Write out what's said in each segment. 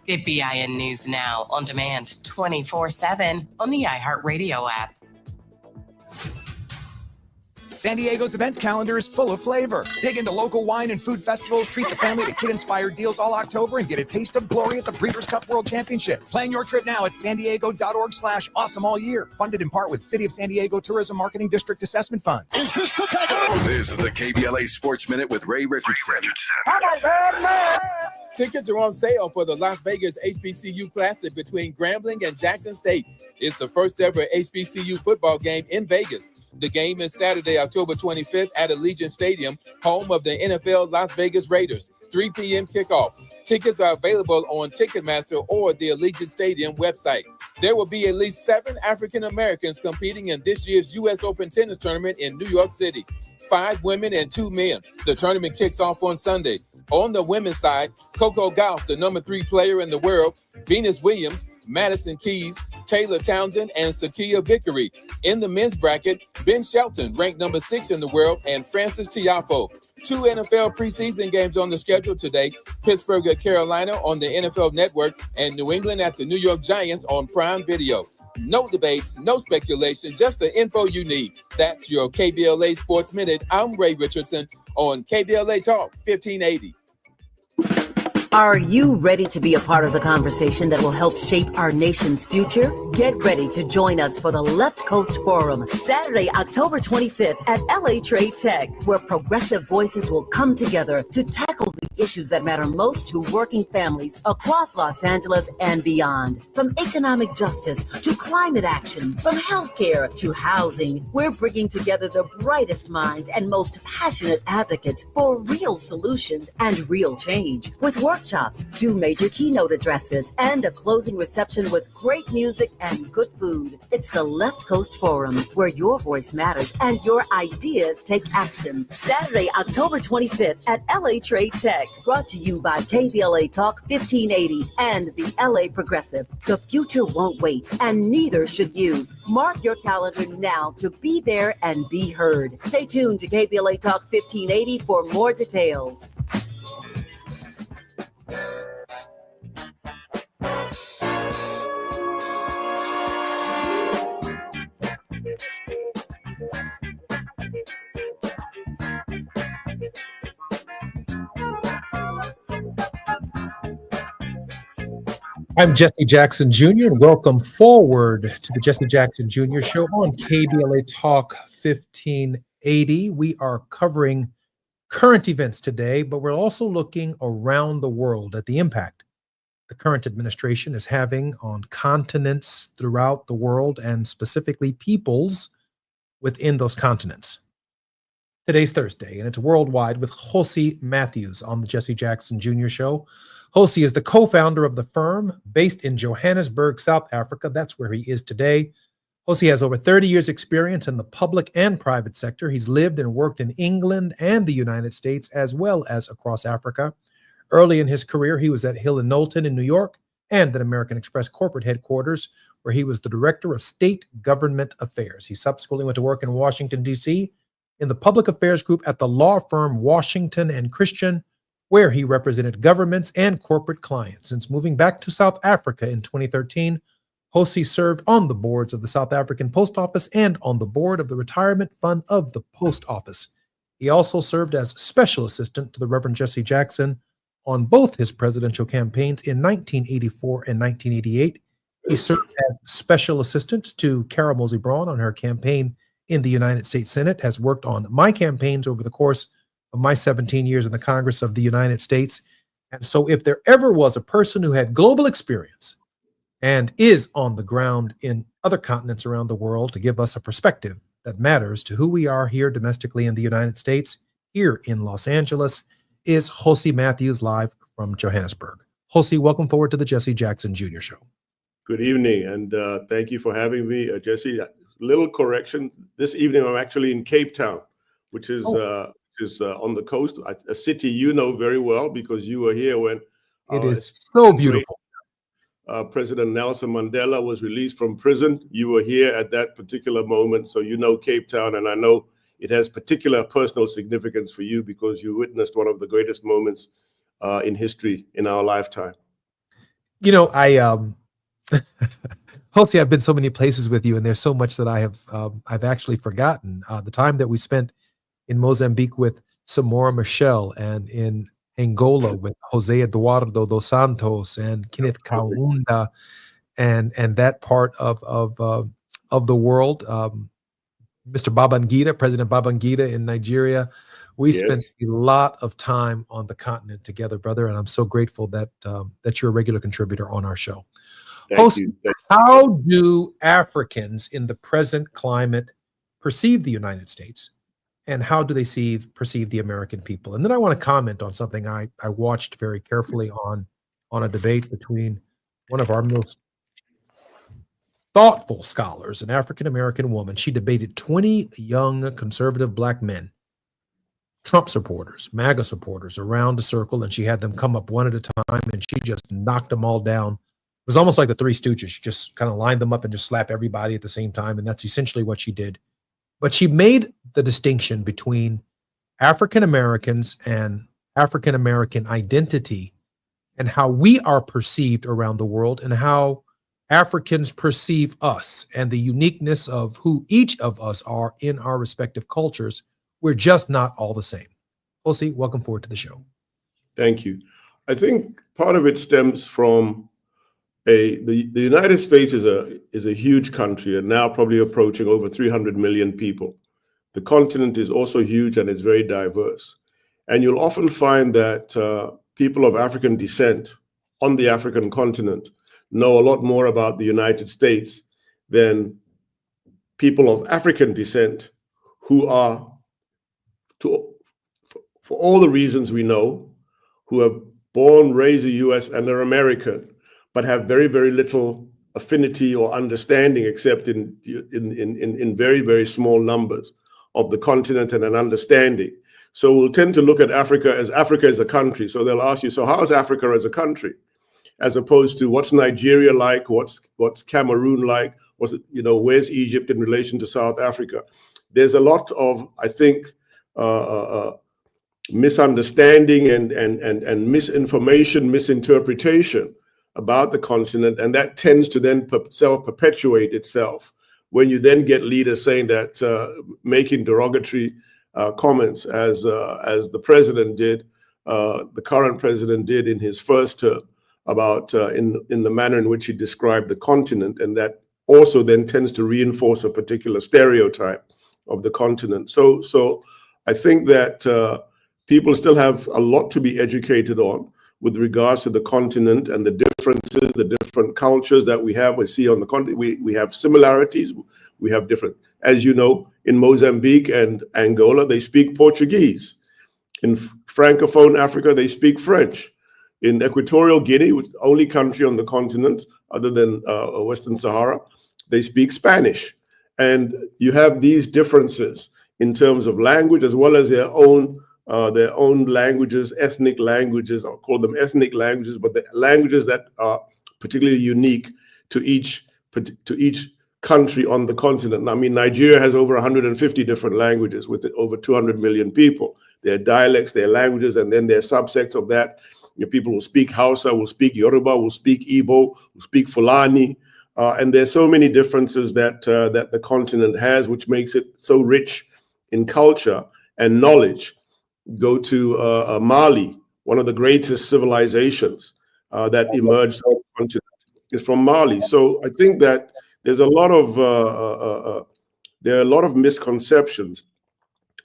Get BIN News Now on demand 24/7 on the iHeartRadio app. San Diego's events calendar is full of flavor. Dig into local wine and food festivals, treat the family to kid-inspired deals all October, and get a taste of glory at the Breeders' Cup World Championship. Plan your trip now at sandiego.org/awesome all year. Funded in part with City of San Diego Tourism Marketing District Assessment Funds. This is the KBLA Sports Minute with Ray Richardson. Tickets are on sale for the Las Vegas HBCU Classic between Grambling and Jackson State. It's the first ever HBCU football game in Vegas. The game is Saturday, October 25th at Allegiant Stadium, home of the NFL Las Vegas Raiders. 3 p.m. kickoff. Tickets are available on Ticketmaster or the Allegiant Stadium website. There will be at least 7 African Americans competing in this year's U.S. Open tennis tournament in New York City. 5 women and 2 men. The tournament kicks off on Sunday. On the women's side, Coco Gauff, the number 3 player in the world, Venus Williams, Madison Keys, Taylor Townsend, and Sakia Vickery. In the men's bracket, Ben Shelton, ranked number 6 in the world, and Francis Tiafoe. 2 NFL preseason games on the schedule today. Pittsburgh at Carolina on the NFL Network, and New England at the New York Giants on Prime Video. No debates, no speculation, just the info you need. That's your KBLA Sports Minute. I'm Ray Richardson on KBLA Talk 1580. Are you ready to be a part of the conversation that will help shape our nation's future? Get ready to join us for the Left Coast Forum, Saturday, October 25th at LA Trade Tech, where progressive voices will come together to tackle the issues that matter most to working families across Los Angeles and beyond. From economic justice to climate action, from healthcare to housing, we're bringing together the brightest minds and most passionate advocates for real solutions and real change. With workshops, 2 major keynote addresses, and a closing reception with great music and good food. It's the Left Coast Forum, where your voice matters and your ideas take action. Saturday, October 25th at LA Trade Tech. Brought to you by KBLA Talk 1580 and the LA Progressive. The future won't wait, and neither should you. Mark your calendar now to be there and be heard. Stay tuned to KBLA Talk 1580 for more details. I'm Jesse Jackson Jr., and welcome forward to the Jesse Jackson Jr. Show on KBLA Talk 1580. We are covering current events today, but we're also looking around the world at the impact the current administration is having on continents throughout the world and specifically peoples within those continents. Today's Thursday, and it's worldwide with Jose Matthews on the Jesse Jackson Jr. Show. Jose is the co-founder of the firm based in Johannesburg, South Africa. That's where he is today. Jose has over 30 years experience in the public and private sector. He's lived and worked in England and the United States, as well as across Africa. Early in his career, he was at Hill & Knowlton in New York and at American Express corporate headquarters, where he was the director of state government affairs. He subsequently went to work in Washington, D.C., in the public affairs group at the law firm Washington and Christian, where he represented governments and corporate clients. Since moving back to South Africa in 2013, Jose served on the boards of the South African Post Office and on the board of the Retirement Fund of the Post Office. He also served as special assistant to the Reverend Jesse Jackson on both his presidential campaigns in 1984 and 1988. He served as special assistant to Kara Mosey Braun on her campaign in the United States Senate, has worked on my campaigns over the course of my 17 years in the Congress of the United States. And so if there ever was a person who had global experience and is on the ground in other continents around the world to give us a perspective that matters to who we are here domestically in the United States, here in Los Angeles, is Jose Matthews, live from Johannesburg. Jose, welcome forward to the Jesse Jackson Jr. Show. Good evening, and thank you for having me, Jesse. Little correction, this evening I'm actually in Cape Town, which is on the coast, a city you know very well because you were here when it is so beautiful. President Nelson Mandela was released from prison. You were here at that particular moment, so you know Cape Town, and I know it has particular personal significance for you because you witnessed one of the greatest moments in history in our lifetime. I Jose, I've been so many places with you, and there's so much that I've actually forgotten. The time that we spent in Mozambique with Samora Michel, and in Angola with Jose Eduardo dos Santos and Kenneth Kaunda, and that part of the world. Mr. Babangida, President Babangida in Nigeria. We spent Yes. a lot of time on the continent together, brother, and I'm so grateful that that you're a regular contributor on our show. Thank Host, you. how do Africans in the present climate perceive the United States, and how do they perceive the American people? And then I want to comment on something I watched very carefully on a debate between one of our most thoughtful scholars, an African-American woman. She debated 20 young conservative black men, Trump supporters, MAGA supporters, around a circle, and she had them come up one at a time, and she just knocked them all down. It was almost like the Three Stooges. She just kind of lined them up and just slapped everybody at the same time, and that's essentially what she did. But she made the distinction between African Americans and African American identity, and how we are perceived around the world, and how Africans perceive us, and the uniqueness of who each of us are in our respective cultures. We're just not all the same. Jose, welcome forward to the show. Thank you. I think part of it stems from the United States is a huge country, and now probably approaching over 300 million people. The continent is also huge and it's very diverse. And you'll often find that people of African descent on the African continent know a lot more about the United States than people of African descent who are, for all the reasons we know, who are born, raised in the US and are American, but have very, very little affinity or understanding except in very, very small numbers of the continent and an understanding. So we'll tend to look at Africa as a country. So they'll ask you, so how is Africa as a country? As opposed to what's Nigeria like, what's Cameroon like, where's Egypt in relation to South Africa? There's a lot of, I think, misunderstanding and misinformation, misinterpretation about the continent, and that tends to then self-perpetuate itself when you then get leaders saying that, making derogatory comments as the president did, the current president did in his first term, about in the manner in which he described the continent, and that also then tends to reinforce a particular stereotype of the continent. So I think that people still have a lot to be educated on with regards to the continent and the differences, the different cultures that we have. We see on the continent, we have similarities, we have different. As you know, in Mozambique and Angola, they speak Portuguese. In Francophone Africa, they speak French. In Equatorial Guinea, which is the only country on the continent other than Western Sahara, they speak Spanish. And you have these differences in terms of language, as well as their own languages, ethnic languages. I'll call them ethnic languages, but the languages that are particularly unique to each country on the continent. I mean, Nigeria has over 150 different languages with over 200 million people. There are dialects, there are languages, and then there are subsects of that. People will speak Hausa, will speak Yoruba, will speak Igbo, will speak Fulani. And there's so many differences that the continent has, which makes it so rich in culture and knowledge. Go to Mali, one of the greatest civilizations that emerged on the continent is from Mali. So I think that there's a lot of misconceptions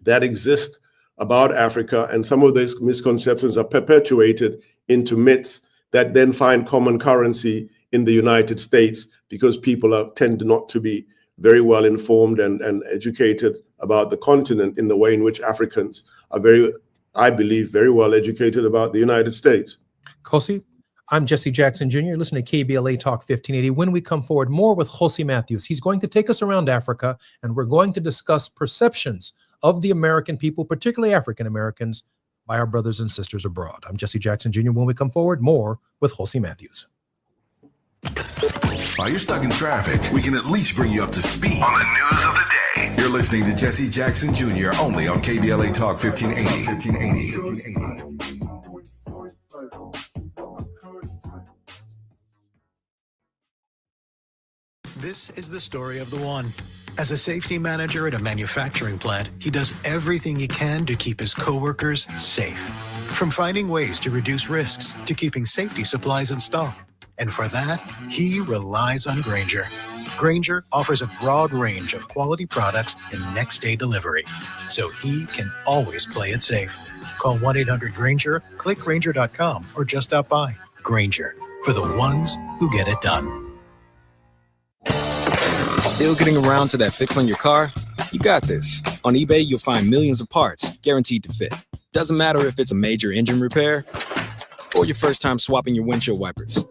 that exist about Africa, and some of these misconceptions are perpetuated into myths that then find common currency in the United States, because people tend not to be very well informed and educated about the continent in the way in which Africans are I believe, very well educated about the United States. Jose, I'm Jesse Jackson Jr. Listen to KBLA Talk 1580. When we come forward, more with Jose Matthews. He's going to take us around Africa, and we're going to discuss perceptions of the American people, particularly African Americans, by our brothers and sisters abroad. I'm Jesse Jackson Jr. When we come forward, more with Jose Matthews. While you're stuck in traffic, we can at least bring you up to speed on the news of the day. You're listening to Jesse Jackson Jr. only on KBLA Talk 1580. This is the story of the one. As a safety manager at a manufacturing plant, he does everything he can to keep his coworkers safe. From finding ways to reduce risks to keeping safety supplies in stock. And for that, he relies on Grainger. Grainger offers a broad range of quality products and next-day delivery, so he can always play it safe. Call 1-800-GRAINGER, click Grainger.com, or just stop by. Grainger, for the ones who get it done. Still getting around to that fix on your car? You got this. On eBay, you'll find millions of parts guaranteed to fit. Doesn't matter if it's a major engine repair or your first time swapping your windshield wipers.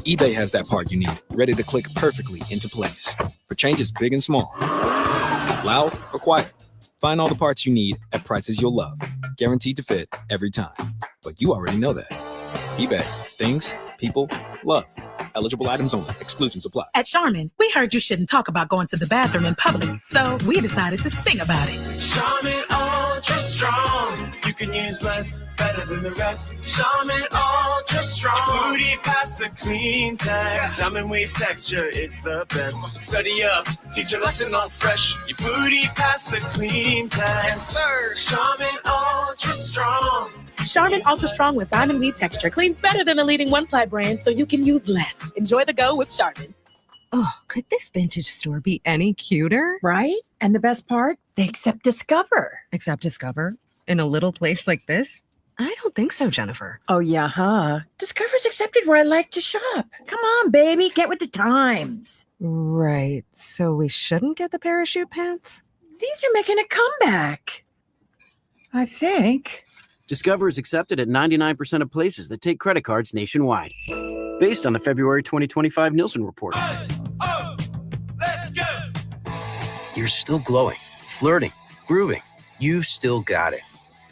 eBay has that part you need, ready to click perfectly into place for changes big and small. Loud or quiet, find all the parts you need at prices you'll love. Guaranteed to fit every time. But you already know that. eBay. Things people love. Eligible items only. Exclusions apply. At Charmin, we heard you shouldn't talk about going to the bathroom in public, so we decided to sing about it. Charmin Ultra Strong. You can use less, better than the rest. Charmin Ultra Strong. Your booty past the clean test. Salmon weave texture, it's the best. Study up, teach a lesson on fresh. Your booty past the clean test. Yes, sir. Charmin Ultra Strong. Charmin Ultra Strong with diamond weave texture cleans better than the leading one-ply brand, so you can use less. Enjoy the go with Charmin. Oh, could this vintage store be any cuter? Right? And the best part, they accept Discover. Accept Discover? In a little place like this? I don't think so, Jennifer. Oh, yeah, huh? Discover's accepted where I like to shop. Come on, baby, get with the times. Right. So we shouldn't get the parachute pants? These are making a comeback. I think. Discover is accepted at 99% of places that take credit cards nationwide. Based on the February 2025 Nielsen report. Let's go! You're still glowing, flirting, grooving. You still got it.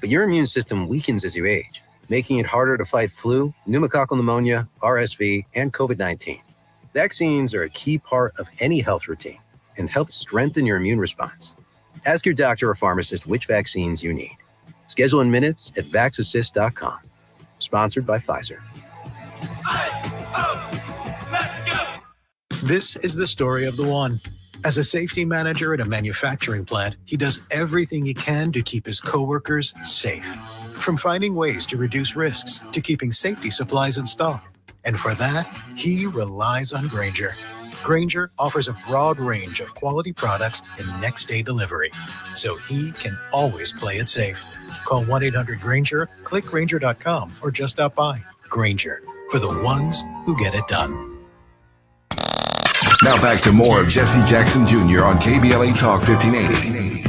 But your immune system weakens as you age, making it harder to fight flu, pneumococcal pneumonia, RSV, and COVID-19. Vaccines are a key part of any health routine and help strengthen your immune response. Ask your doctor or pharmacist which vaccines you need. Schedule in minutes at vaxassist.com. Sponsored by Pfizer. This is the story of the one. As a safety manager at a manufacturing plant, he does everything he can to keep his coworkers safe. From finding ways to reduce risks to keeping safety supplies in stock. And for that, he relies on Grainger. Grainger offers a broad range of quality products and next-day delivery, so he can always play it safe. Call 1-800-GRAINGER, click Grainger.com, or just stop by. Grainger, for the ones who get it done. Now back to more of Jesse Jackson Jr. on KBLA Talk 1580.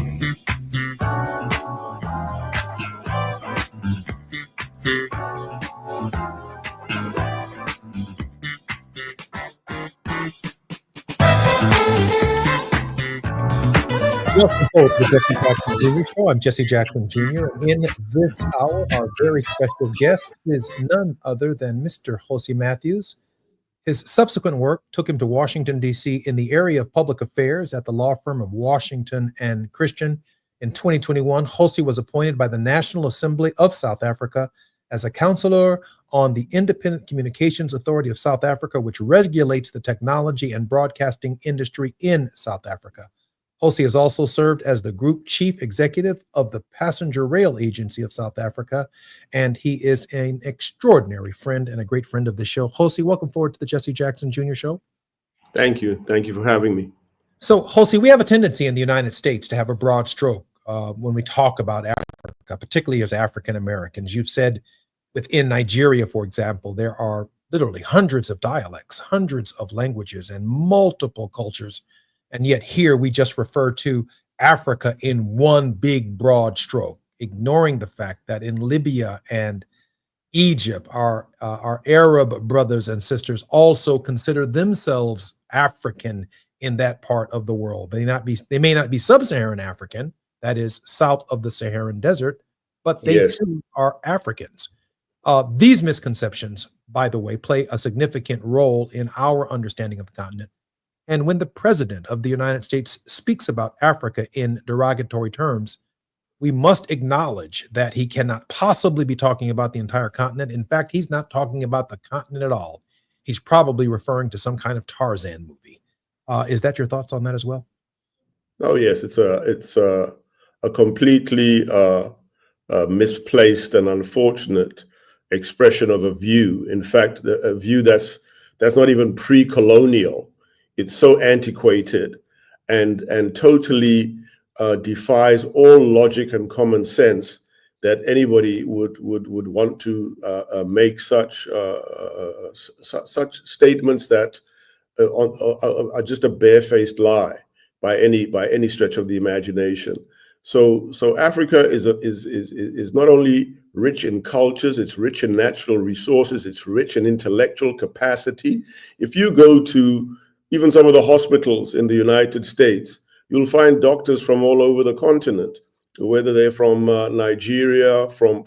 Welcome forward to the Jesse Jackson Jr. Show. I'm Jesse Jackson Jr. And in this hour, our very special guest is none other than Mr. Jose Matthews. His subsequent work took him to Washington, D.C. in the area of public affairs at the law firm of Washington and Christian. In 2021, Jose was appointed by the National Assembly of South Africa as a counselor on the Independent Communications Authority of South Africa, which regulates the technology and broadcasting industry in South Africa. Jose has also served as the group chief executive of the Passenger Rail Agency of South Africa, and he is an extraordinary friend and a great friend of the show. Jose, welcome forward to the Jesse Jackson Jr. Show. Thank you. Thank you for having me. So, Jose, we have a tendency in the United States to have a broad stroke when we talk about Africa, particularly as African Americans. You've said within Nigeria, for example, there are literally hundreds of dialects, hundreds of languages, and multiple cultures. And yet here we just refer to Africa in one big broad stroke, ignoring the fact that in Libya and Egypt, our Arab brothers and sisters also consider themselves African in that part of the world. They may not be sub-Saharan African, that is south of the Saharan desert, but they too are Africans. These misconceptions, by the way, play a significant role in our understanding of the continent. And when the president of the United States speaks about Africa in derogatory terms, we must acknowledge that he cannot possibly be talking about the entire continent. In fact, he's not talking about the continent at all. He's probably referring to some kind of Tarzan movie. Is that your thoughts on that as well? Oh yes, it's a completely misplaced and unfortunate expression of a view. In fact, a view that's not even pre-colonial. It's so antiquated and totally defies all logic and common sense that anybody would want to make such statements that are just a barefaced lie by any stretch of the imagination. So Africa is not only rich in cultures, it's rich in natural resources, it's rich in intellectual capacity. If you go to even some of the hospitals in the United States, you'll find doctors from all over the continent, whether they're from Nigeria, from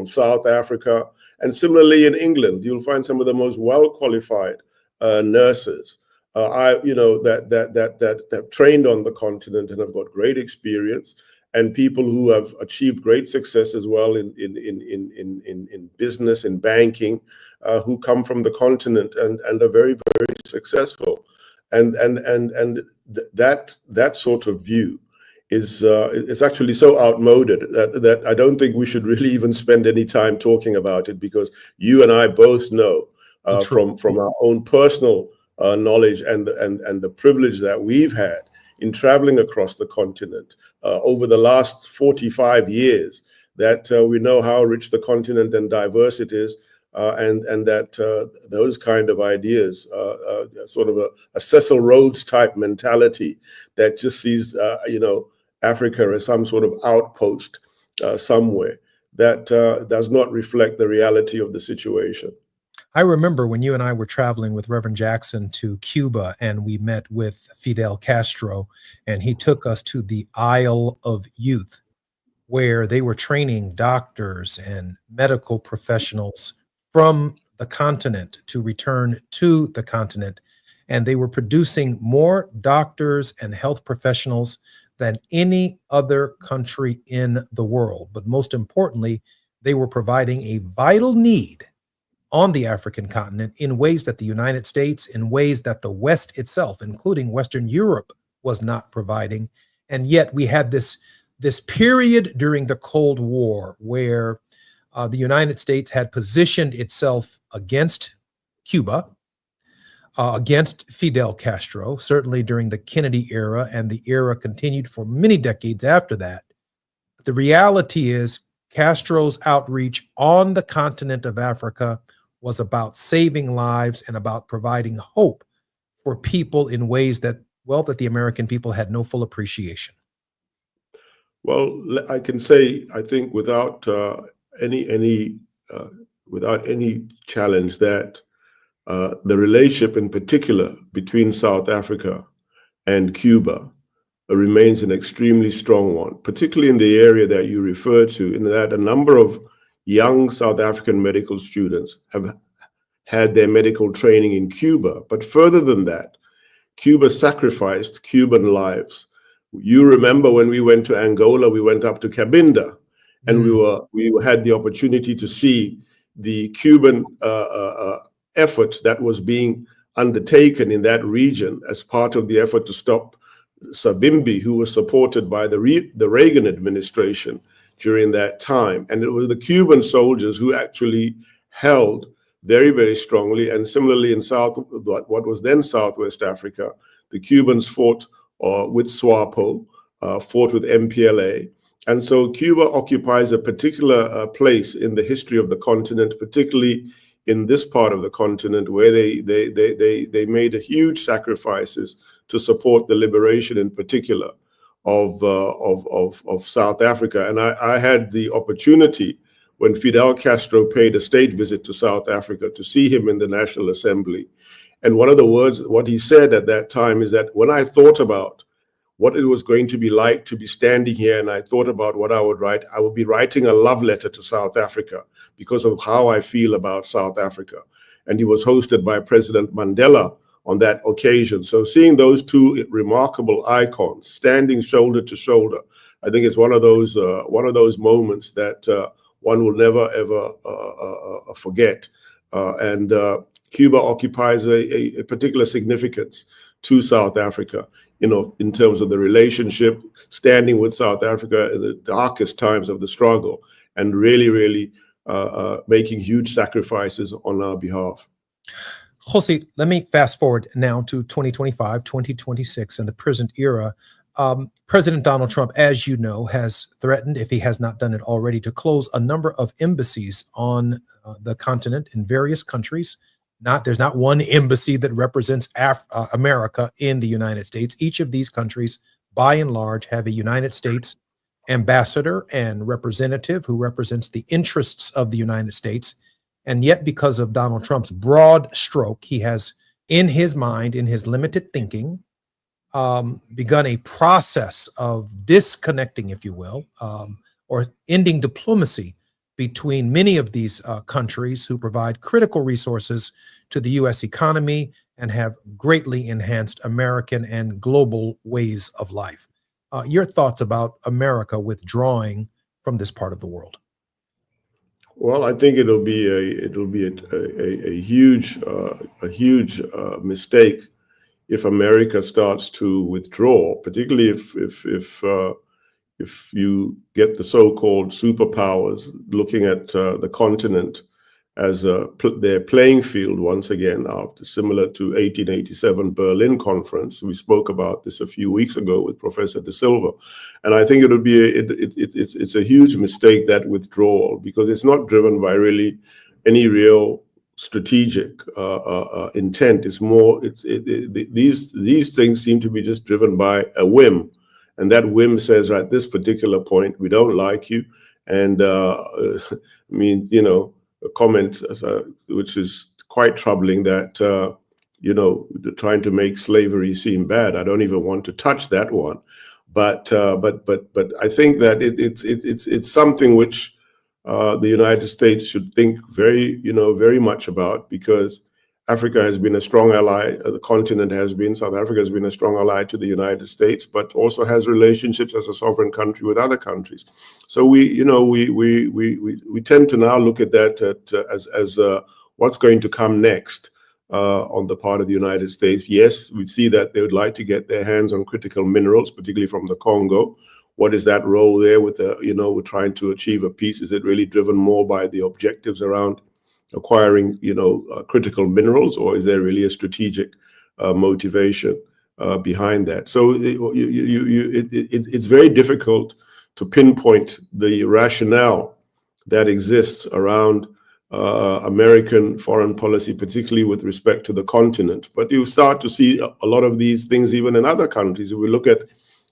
South Africa, and similarly in England, you'll find some of the most well-qualified nurses. That trained on the continent and have got great experience, and people who have achieved great success as well in business, in banking, who come from the continent and are very, very successful. And that sort of view is actually so outmoded that I don't think we should really even spend any time talking about it, because you and I both know from our own personal knowledge and the privilege that we've had in traveling across the continent over the last 45 years, that we know how rich the continent and diverse it is, and that those kind of ideas, sort of a Cecil Rhodes type mentality that just sees Africa as some sort of outpost somewhere, that does not reflect the reality of the situation. I remember when you and I were traveling with Reverend Jackson to Cuba, and we met with Fidel Castro, and he took us to the Isle of Youth, where they were training doctors and medical professionals from the continent to return to the continent. And they were producing more doctors and health professionals than any other country in the world. But most importantly, they were providing a vital need on the African continent in ways that the United States, in ways that the West itself, including Western Europe, was not providing. And yet we had this period during the Cold War where the United States had positioned itself against Cuba, against Fidel Castro, certainly during the Kennedy era, and the era continued for many decades after that. The reality is Castro's outreach on the continent of Africa was about saving lives and about providing hope for people in ways that the American people had no full appreciation. Well, I can say, I think without any challenge, that the relationship in particular between South Africa and Cuba remains an extremely strong one, particularly in the area that you refer to, in that a number of young South African medical students have had their medical training in Cuba. But further than that, Cuba sacrificed Cuban lives. You remember when we went to Angola, we went up to Cabinda, and we had the opportunity to see the Cuban effort that was being undertaken in that region as part of the effort to stop Savimbi, who was supported by the Reagan administration during that time. And it was the Cuban soldiers who actually held very, very strongly. And similarly in what was then Southwest Africa, the Cubans fought with SWAPO, fought with MPLA. And so Cuba occupies a particular place in the history of the continent, particularly in this part of the continent, where they made huge sacrifices to support the liberation, in particular, of South Africa. And I had the opportunity, when Fidel Castro paid a state visit to South Africa, to see him in the National Assembly. And one of the words, what he said at that time, is that when I thought about what it was going to be like to be standing here, and I thought about what I would write, I would be writing a love letter to South Africa because of how I feel about South Africa. And he was hosted by President Mandela on that occasion. So seeing those two remarkable icons standing shoulder to shoulder, I think it's one of those moments that one will never ever forget. And Cuba occupies a particular significance to South Africa, in terms of the relationship, standing with South Africa in the darkest times of the struggle, and really, really making huge sacrifices on our behalf. Jose, let me fast forward now to 2025, 2026, and the present era. President Donald Trump, as you know, has threatened, if he has not done it already, to close a number of embassies on the continent in various countries. There's not one embassy that represents America in the United States. Each of these countries, by and large, have a United States ambassador and representative who represents the interests of the United States. And yet, because of Donald Trump's broad stroke, he has, in his mind, in his limited thinking, begun a process of disconnecting, if you will, or ending diplomacy between many of these countries who provide critical resources to the U.S. economy and have greatly enhanced American and global ways of life. Your thoughts about America withdrawing from this part of the world? Well, I think it'll be a huge mistake if America starts to withdraw, particularly if you get the so-called superpowers looking at the continent as their playing field once again, similar to 1887 Berlin Conference. We spoke about this a few weeks ago with Professor De Silva, and I think it would be it's a huge mistake, that withdrawal, because it's not driven by really any real strategic intent. It's more these things seem to be just driven by a whim, and that whim says, right, at this particular point we don't like you, and I mean, a comment which is quite troubling, that trying to make slavery seem bad. I don't even want to touch that one, but I think that it's something which the United States should think very much about, because Africa has been a strong ally. The continent has been. South Africa has been a strong ally to the United States, but also has relationships as a sovereign country with other countries. So we tend to now look at that as what's going to come next on the part of the United States. Yes, we see that they would like to get their hands on critical minerals, particularly from the Congo. What is that role there with we're trying to achieve a peace? Is it really driven more by the objectives around acquiring, critical minerals, or is there really a strategic motivation behind that? So it's very difficult to pinpoint the rationale that exists around American foreign policy, particularly with respect to the continent. But you start to see a lot of these things even in other countries. If we look at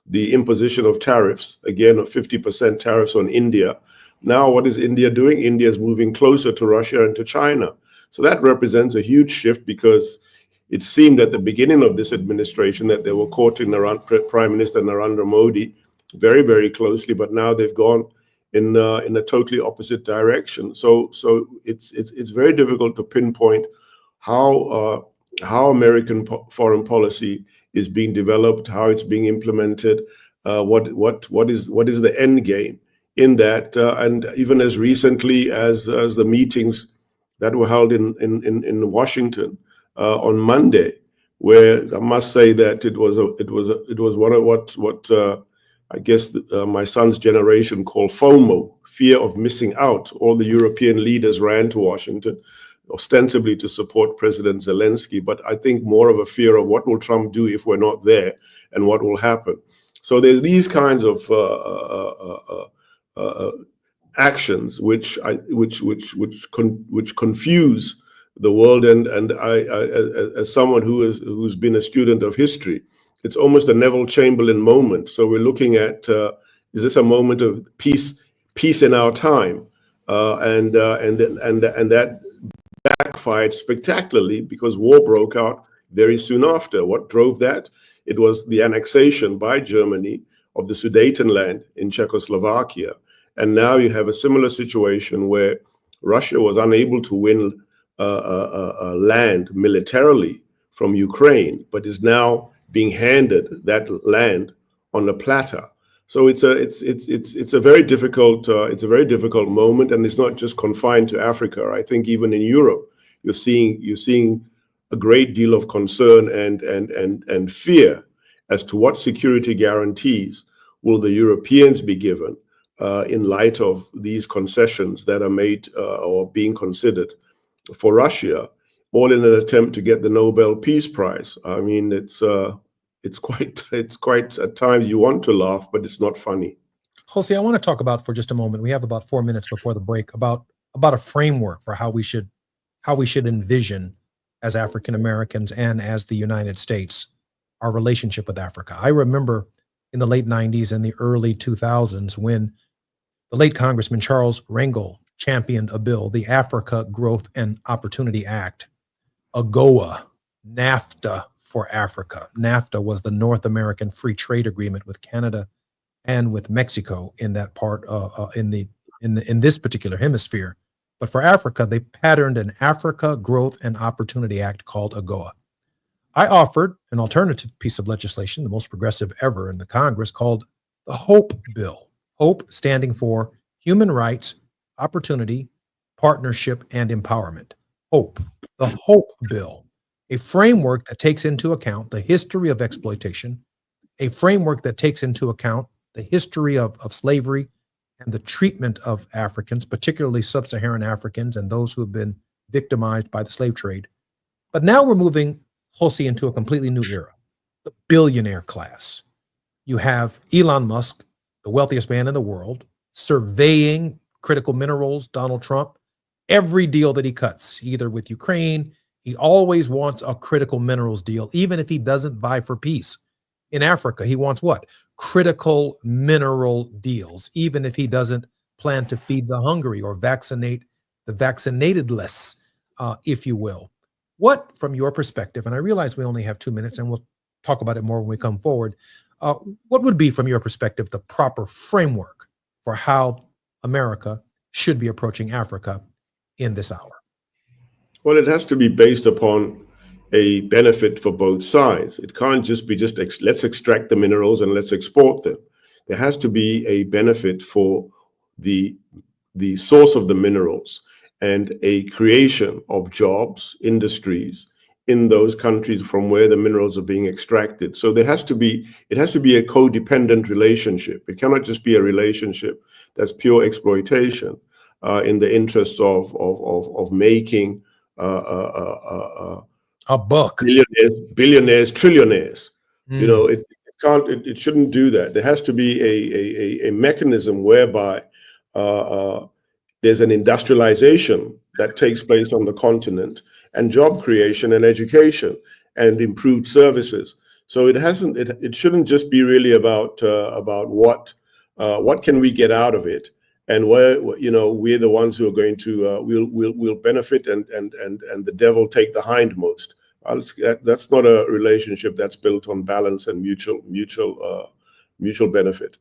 the imposition of tariffs, again, of 50% tariffs on India. Now, what is India doing? India is moving closer to Russia and to China. So that represents a huge shift, because it seemed at the beginning of this administration that they were courting Prime Minister Narendra Modi very, very closely, but now they've gone in a totally opposite direction. So it's very difficult to pinpoint how American foreign policy is being developed, how it's being implemented, what is the end game in that, and even as recently as the meetings that were held in Washington on Monday, where I must say that it was one of what I guess my son's generation call FOMO, fear of missing out. All the European leaders ran to Washington, ostensibly to support President Zelensky, but I think more of a fear of what will Trump do if we're not there, and what will happen. So there's these kinds of actions which confuse the world, and I as someone who's been a student of history, it's almost a Neville Chamberlain moment. So we're looking at is this a moment of peace in our time, and that backfired spectacularly, because war broke out very soon after. What drove that? It was the annexation by Germany of the Sudetenland in Czechoslovakia. And now you have a similar situation where Russia was unable to win land militarily from Ukraine, but is now being handed that land on a platter. So it's a very difficult moment, and it's not just confined to Africa. I think even in Europe, you're seeing a great deal of concern and fear as to what security guarantees will the Europeans be given in light of these concessions that are made or being considered for Russia, all in an attempt to get the Nobel Peace Prize. I mean, it's quite at times you want to laugh, but it's not funny. Jose, I want to talk about for just a moment. We have about 4 minutes before the break about a framework for how we should envision as African Americans and as the United States our relationship with Africa. I remember in the late 90s and the early 2000s when the late Congressman Charles Rangel championed a bill, the Africa Growth and Opportunity Act, AGOA, NAFTA for Africa. NAFTA was the North American Free Trade Agreement with Canada and with Mexico in that part in this particular hemisphere. But for Africa, they patterned an Africa Growth and Opportunity Act called AGOA. I offered an alternative piece of legislation, the most progressive ever in the Congress, called the HOPE Bill. HOPE standing for Human Rights, Opportunity, Partnership, and Empowerment. HOPE, the HOPE Bill, a framework that takes into account the history of exploitation, a framework that takes into account the history of slavery and the treatment of Africans, particularly sub-Saharan Africans and those who have been victimized by the slave trade. But now we're moving, Jose, into a completely new era, the billionaire class. You have Elon Musk, the wealthiest man in the world, surveying critical minerals, Donald Trump, every deal that he cuts, either with Ukraine, he always wants a critical minerals deal, even if he doesn't vie for peace. In Africa, he wants what? Critical mineral deals, even if he doesn't plan to feed the hungry or vaccinate the vaccinatedless, if you will. What, from your perspective, and I realize we only have 2 minutes and we'll talk about it more when we come forward, what would be, from your perspective, the proper framework for how America should be approaching Africa in this hour? Well, it has to be based upon a benefit for both sides. It can't just be let's extract the minerals and let's export them. There has to be a benefit for the source of the minerals and a creation of jobs, industries in those countries from where the minerals are being extracted. So it has to be a codependent relationship. It cannot just be a relationship that's pure exploitation in the interest of making a buck, billionaires, trillionaires. You know, it shouldn't do that. There has to be a mechanism whereby there's an industrialization that takes place on the continent, and job creation and education and improved services. So it shouldn't just be really about what can we get out of it, and where, you know, we're the ones who are going to we'll benefit and the devil take the hindmost. That's not a relationship that's built on balance and mutual benefit.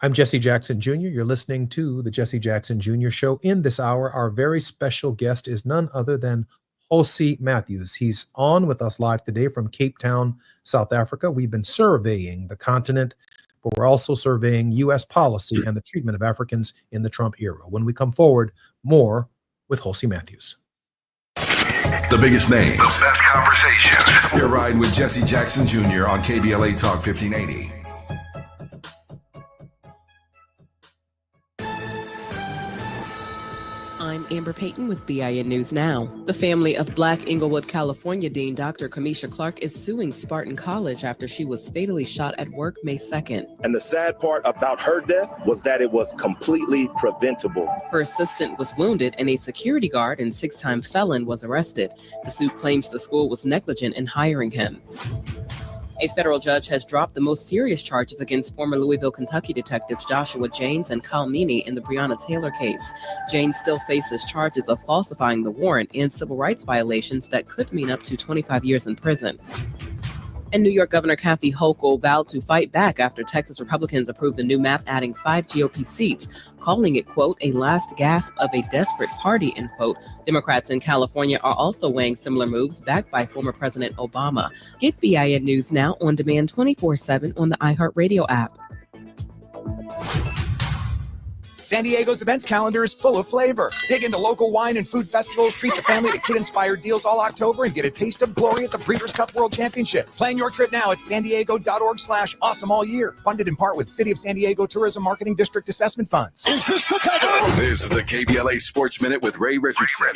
I'm Jesse Jackson Jr. You're listening to the Jesse Jackson Jr. Show. In this hour, our very special guest is none other than Jose Matthews. He's on with us live today from Cape Town, South Africa. We've been surveying the continent, but we're also surveying U.S. policy and the treatment of Africans in the Trump era. When we come forward, more with Jose Matthews. The biggest names, the best conversations. You're riding with Jesse Jackson Jr. on KBLA Talk 1580. I'm Amber Payton with BIN News Now. The family of Black Inglewood, California Dean Dr. Kamisha Clark is suing Spartan College after she was fatally shot at work May 2nd. And the sad part about her death was that it was completely preventable. Her assistant was wounded and a security guard and 6-time felon was arrested. The suit claims the school was negligent in hiring him. A federal judge has dropped the most serious charges against former Louisville, Kentucky detectives Joshua Janes and Kyle Meany in the Breonna Taylor case. Janes still faces charges of falsifying the warrant and civil rights violations that could mean up to 25 years in prison. And New York Governor Kathy Hochul vowed to fight back after Texas Republicans approved a new map adding 5 GOP seats, calling it, quote, a last gasp of a desperate party, end quote. Democrats in California are also weighing similar moves backed by former President Obama. Get BIN News Now on demand 24/7 on the iHeartRadio app. San Diego's events calendar is full of flavor. Dig into local wine and food festivals, treat the family to kid-inspired deals all October, and get a taste of glory at the Breeders' Cup World Championship. Plan your trip now at sandiego.org/awesome all year. Funded in part with City of San Diego Tourism Marketing District Assessment Funds. This is the KBLA Sports Minute with Ray Richardson.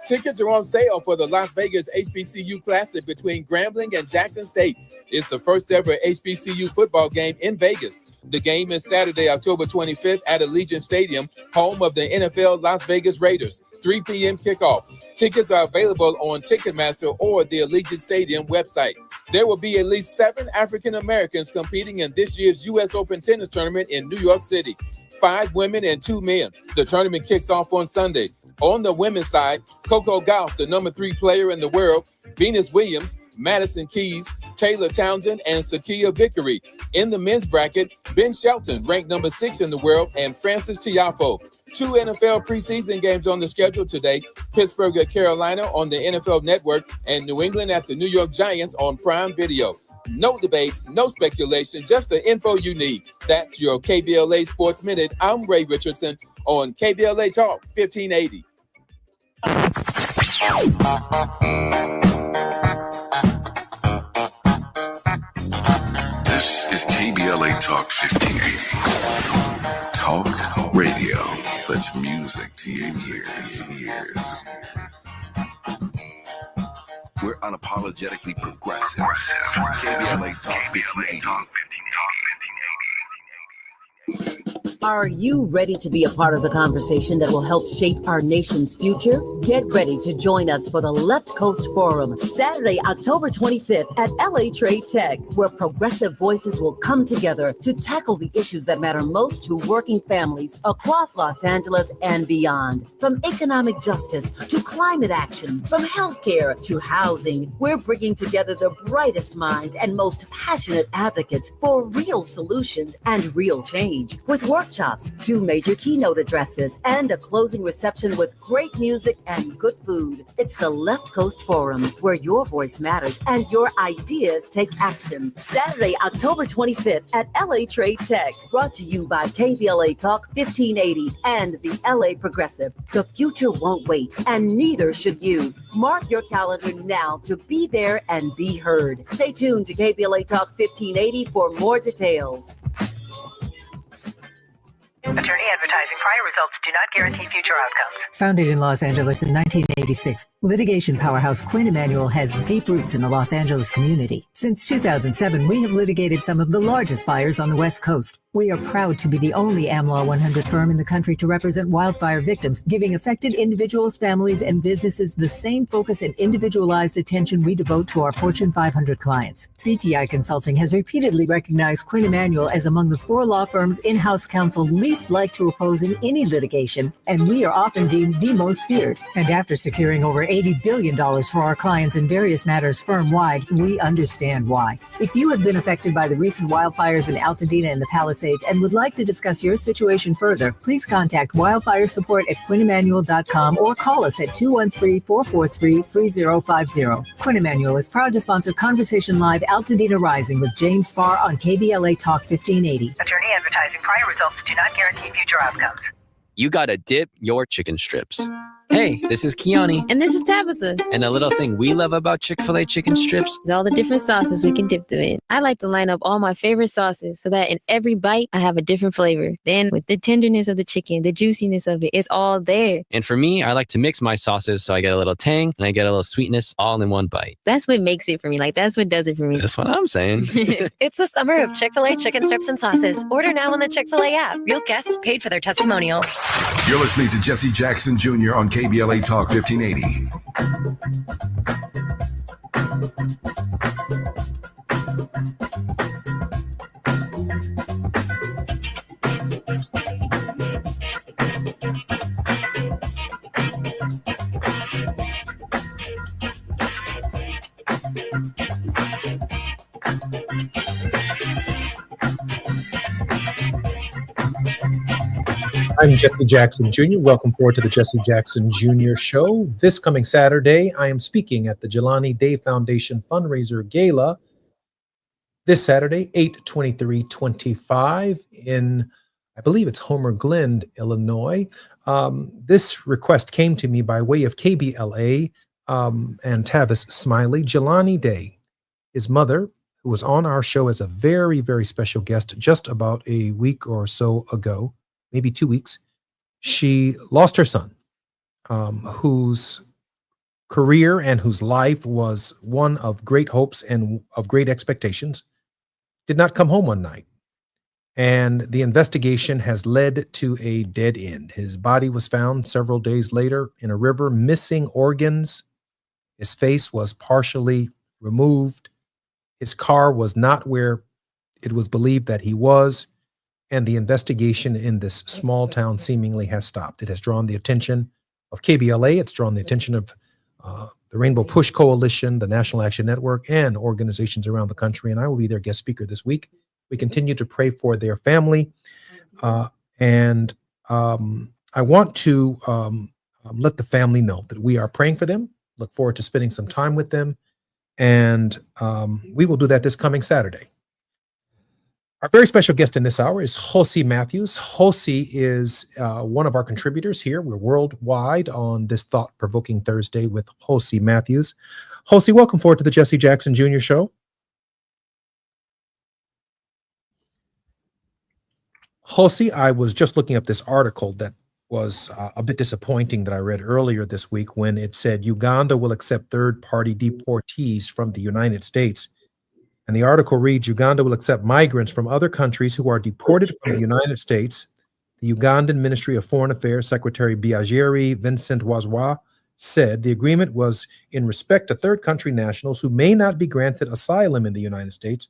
Tickets are on sale for the Las Vegas HBCU Classic between Grambling and Jackson State. It's the first ever HBCU football game in Vegas. The game is Saturday, October 25th at Allegiant Stadium, home of the NFL Las Vegas Raiders. 3 p.m. kickoff. Tickets are available on Ticketmaster or the Allegiant Stadium website. There will be at least 7 African Americans competing in this year's U.S. Open tennis tournament in New York City. 5 women and 2 men. The tournament kicks off on Sunday. On the women's side, Coco Gauff, the number 3 player in the world, Venus Williams, Madison Keys, Taylor Townsend, and Sakia Vickery. In the men's bracket, Ben Shelton, ranked number 6 in the world, and Francis Tiafoe. 2 NFL preseason games on the schedule today. Pittsburgh at Carolina on the NFL Network, and New England at the New York Giants on Prime Video. No debates, no speculation, just the info you need. That's your KBLA Sports Minute. I'm Ray Richardson on KBLA Talk 1580. This is KBLA Talk 1580. Talk radio. That's music to your ears. We're unapologetically progressive. KBLA Talk 1580. Are you ready to be a part of the conversation that will help shape our nation's future? Get ready to join us for the Left Coast Forum, Saturday, October 25th at LA Trade Tech, where progressive voices will come together to tackle the issues that matter most to working families across Los Angeles and beyond. From economic justice to climate action, from healthcare to housing, we're bringing together the brightest minds and most passionate advocates for real solutions and real change. With workshops, 2 major keynote addresses, and a closing reception with great music and good food. It's the Left Coast Forum, where your voice matters and your ideas take action. Saturday, October 25th at LA Trade Tech. Brought to you by KBLA Talk 1580 and the LA Progressive. The future won't wait, and neither should you. Mark your calendar now to be there and be heard. Stay tuned to KBLA Talk 1580 for more details. Attorney advertising. Prior results do not guarantee future outcomes. Founded in Los Angeles in 1986, litigation powerhouse Quinn Emanuel has deep roots in the Los Angeles community. Since 2007, we have litigated some of the largest fires on the West Coast. We are proud to be the only AmLaw 100 firm in the country to represent wildfire victims, giving affected individuals, families, and businesses the same focus and individualized attention we devote to our Fortune 500 clients. BTI Consulting has repeatedly recognized Quinn Emanuel as among the 4 law firms in-house counsel least liked to oppose in any litigation, and we are often deemed the most feared. And after securing over $80 billion for our clients in various matters firm-wide, we understand why. If you have been affected by the recent wildfires in Altadena and the Palisades and would like to discuss your situation further, please contact wildfire support at QuinnEmanuel.com or call us at 213-443-3050. Quinn Emanuel is proud to sponsor Conversation Live Altadena Rising with James Farr on KBLA Talk 1580. Attorney advertising. Prior results do not guarantee future outcomes. You gotta dip your chicken strips. Hey, this is Kiani. And this is Tabitha. And a little thing we love about Chick-fil-A chicken strips is all the different sauces we can dip them in. I like to line up all my favorite sauces so that in every bite, I have a different flavor. Then with the tenderness of the chicken, the juiciness of it, it's all there. And for me, I like to mix my sauces so I get a little tang and I get a little sweetness all in one bite. That's what makes it for me. Like, that's what does it for me. That's what I'm saying. It's the summer of Chick-fil-A chicken strips and sauces. Order now on the Chick-fil-A app. Real guests paid for their testimonials. You're listening to Jesse Jackson Jr. on KBLA Talk 1580. I'm Jesse Jackson Jr. Welcome forward to the Jesse Jackson Jr. Show. This coming Saturday, I am speaking at the Jelani Day Foundation Fundraiser Gala. This Saturday, 8/23/25 in I believe it's Homer Glen, Illinois. This request came to me by way of KBLA and Tavis Smiley. Jelani Day, his mother, who was on our show as a very, very special guest just about a week or so ago, maybe 2 weeks, she lost her son, whose career and whose life was one of great hopes and of great expectations, did not come home one night. And the investigation has led to a dead end. His body was found several days later in a river, missing organs. His face was partially removed. His car was not where it was believed that he was. And the investigation in this small town seemingly has stopped. It has drawn the attention of KBLA. It's drawn the attention of the Rainbow Push Coalition, the National Action Network, and organizations around the country. And I will be their guest speaker this week. We continue to pray for their family. And I want to let the family know that we are praying for them. Look forward to spending some time with them. And we will do that this coming Saturday. Our very special guest in this hour is Josie Matthews. Josie is one of our contributors here. We're worldwide on this thought-provoking Thursday with Josie Matthews. Josie, welcome forward to the Jesse Jackson Jr. Show. Josie, I was just looking up this article that was a bit disappointing that I read earlier this week when it said Uganda will accept third-party deportees from the United States. And the article reads, Uganda will accept migrants from other countries who are deported from the United States. The Ugandan Ministry of Foreign Affairs Secretary Biageri Vincent Wazwa said the agreement was in respect to third country nationals who may not be granted asylum in the United States,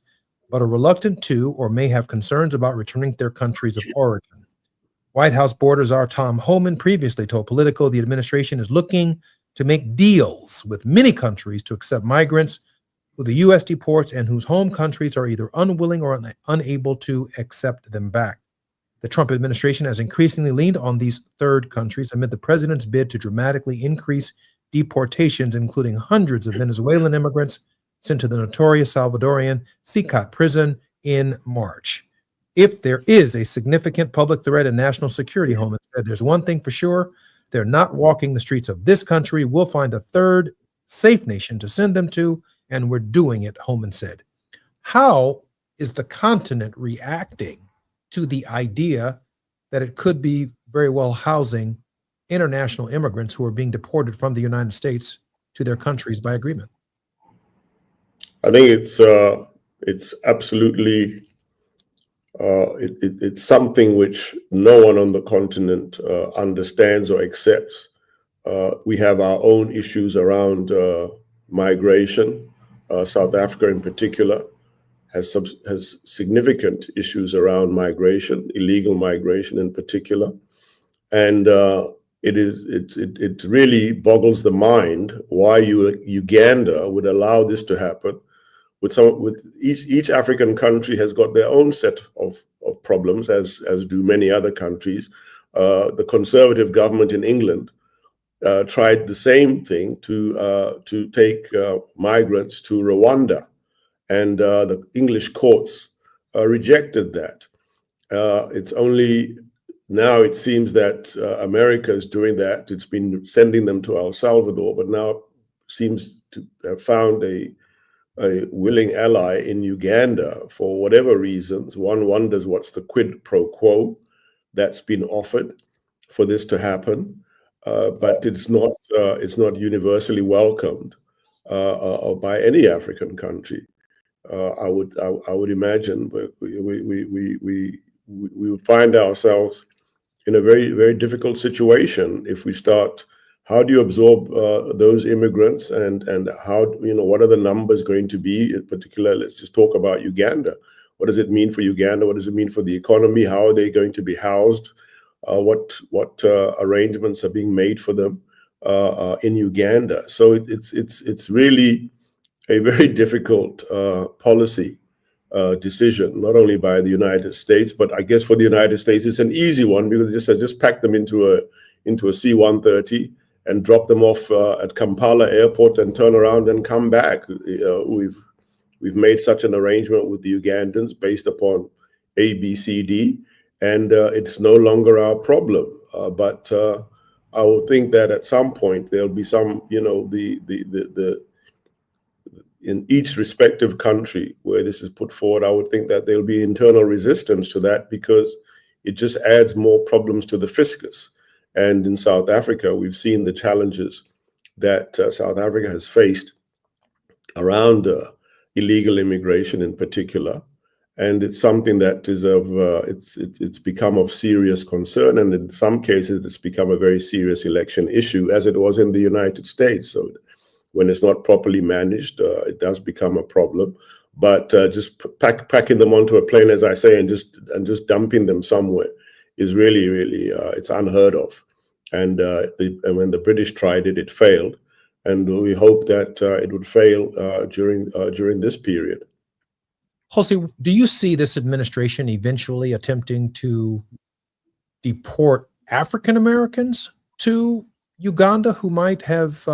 but are reluctant to or may have concerns about returning to their countries of origin. White House Border Czar Tom Homan previously told Politico the administration is looking to make deals with many countries to accept migrants who the U.S. deports and whose home countries are either unwilling or unable to accept them back. The Trump administration has increasingly leaned on these third countries amid the president's bid to dramatically increase deportations, including hundreds of Venezuelan immigrants sent to the notorious Salvadorian CICAT prison in March. If there is a significant public threat in national security, Homan said, there's one thing for sure, they're not walking the streets of this country. We'll find a third safe nation to send them to, and we're doing it, Homan said. How is the continent reacting to the idea that it could be very well housing international immigrants who are being deported from the United States to their countries by agreement? I think it's absolutely it's something which no one on the continent understands or accepts. We have our own issues around migration. South Africa in particular has significant issues around migration, illegal migration in particular. And it really boggles the mind why Uganda would allow this to happen. With each African country has got their own set of problems, as do many other countries. The Conservative government in England tried the same thing to take migrants to Rwanda, and the English courts rejected that. It's only now it seems that America is doing that. It's been sending them to El Salvador, but now seems to have found a willing ally in Uganda for whatever reasons. One wonders what's the quid pro quo that's been offered for this to happen. But it's not universally welcomed by any African country. I would imagine, but we would find ourselves in a very, very difficult situation if we start. How do you absorb those immigrants, and how, what are the numbers going to be? In particular, let's just talk about Uganda. What does it mean for Uganda? What does it mean for the economy? How are they going to be housed? What arrangements are being made for them in Uganda? So it's really a very difficult policy decision, not only by the United States, but I guess for the United States it's an easy one, because just pack them into a C-130 and drop them off at Kampala airport and turn around and come back. We've made such an arrangement with the Ugandans based upon ABCD, and it's no longer our problem. But I would think that at some point there'll be some, in each respective country where this is put forward, I would think that there'll be internal resistance to that because it just adds more problems to the fiscus. And in South Africa, we've seen the challenges that South Africa has faced around illegal immigration in particular. And it's something that is it's become of serious concern. And in some cases, it's become a very serious election issue, as it was in the United States. So when it's not properly managed, it does become a problem. But just packing them onto a plane, as I say, and just dumping them somewhere is really, it's unheard of. And when the British tried it, it failed. And we hope that it would fail during this period. Jose, do you see this administration eventually attempting to deport African Americans to Uganda who might have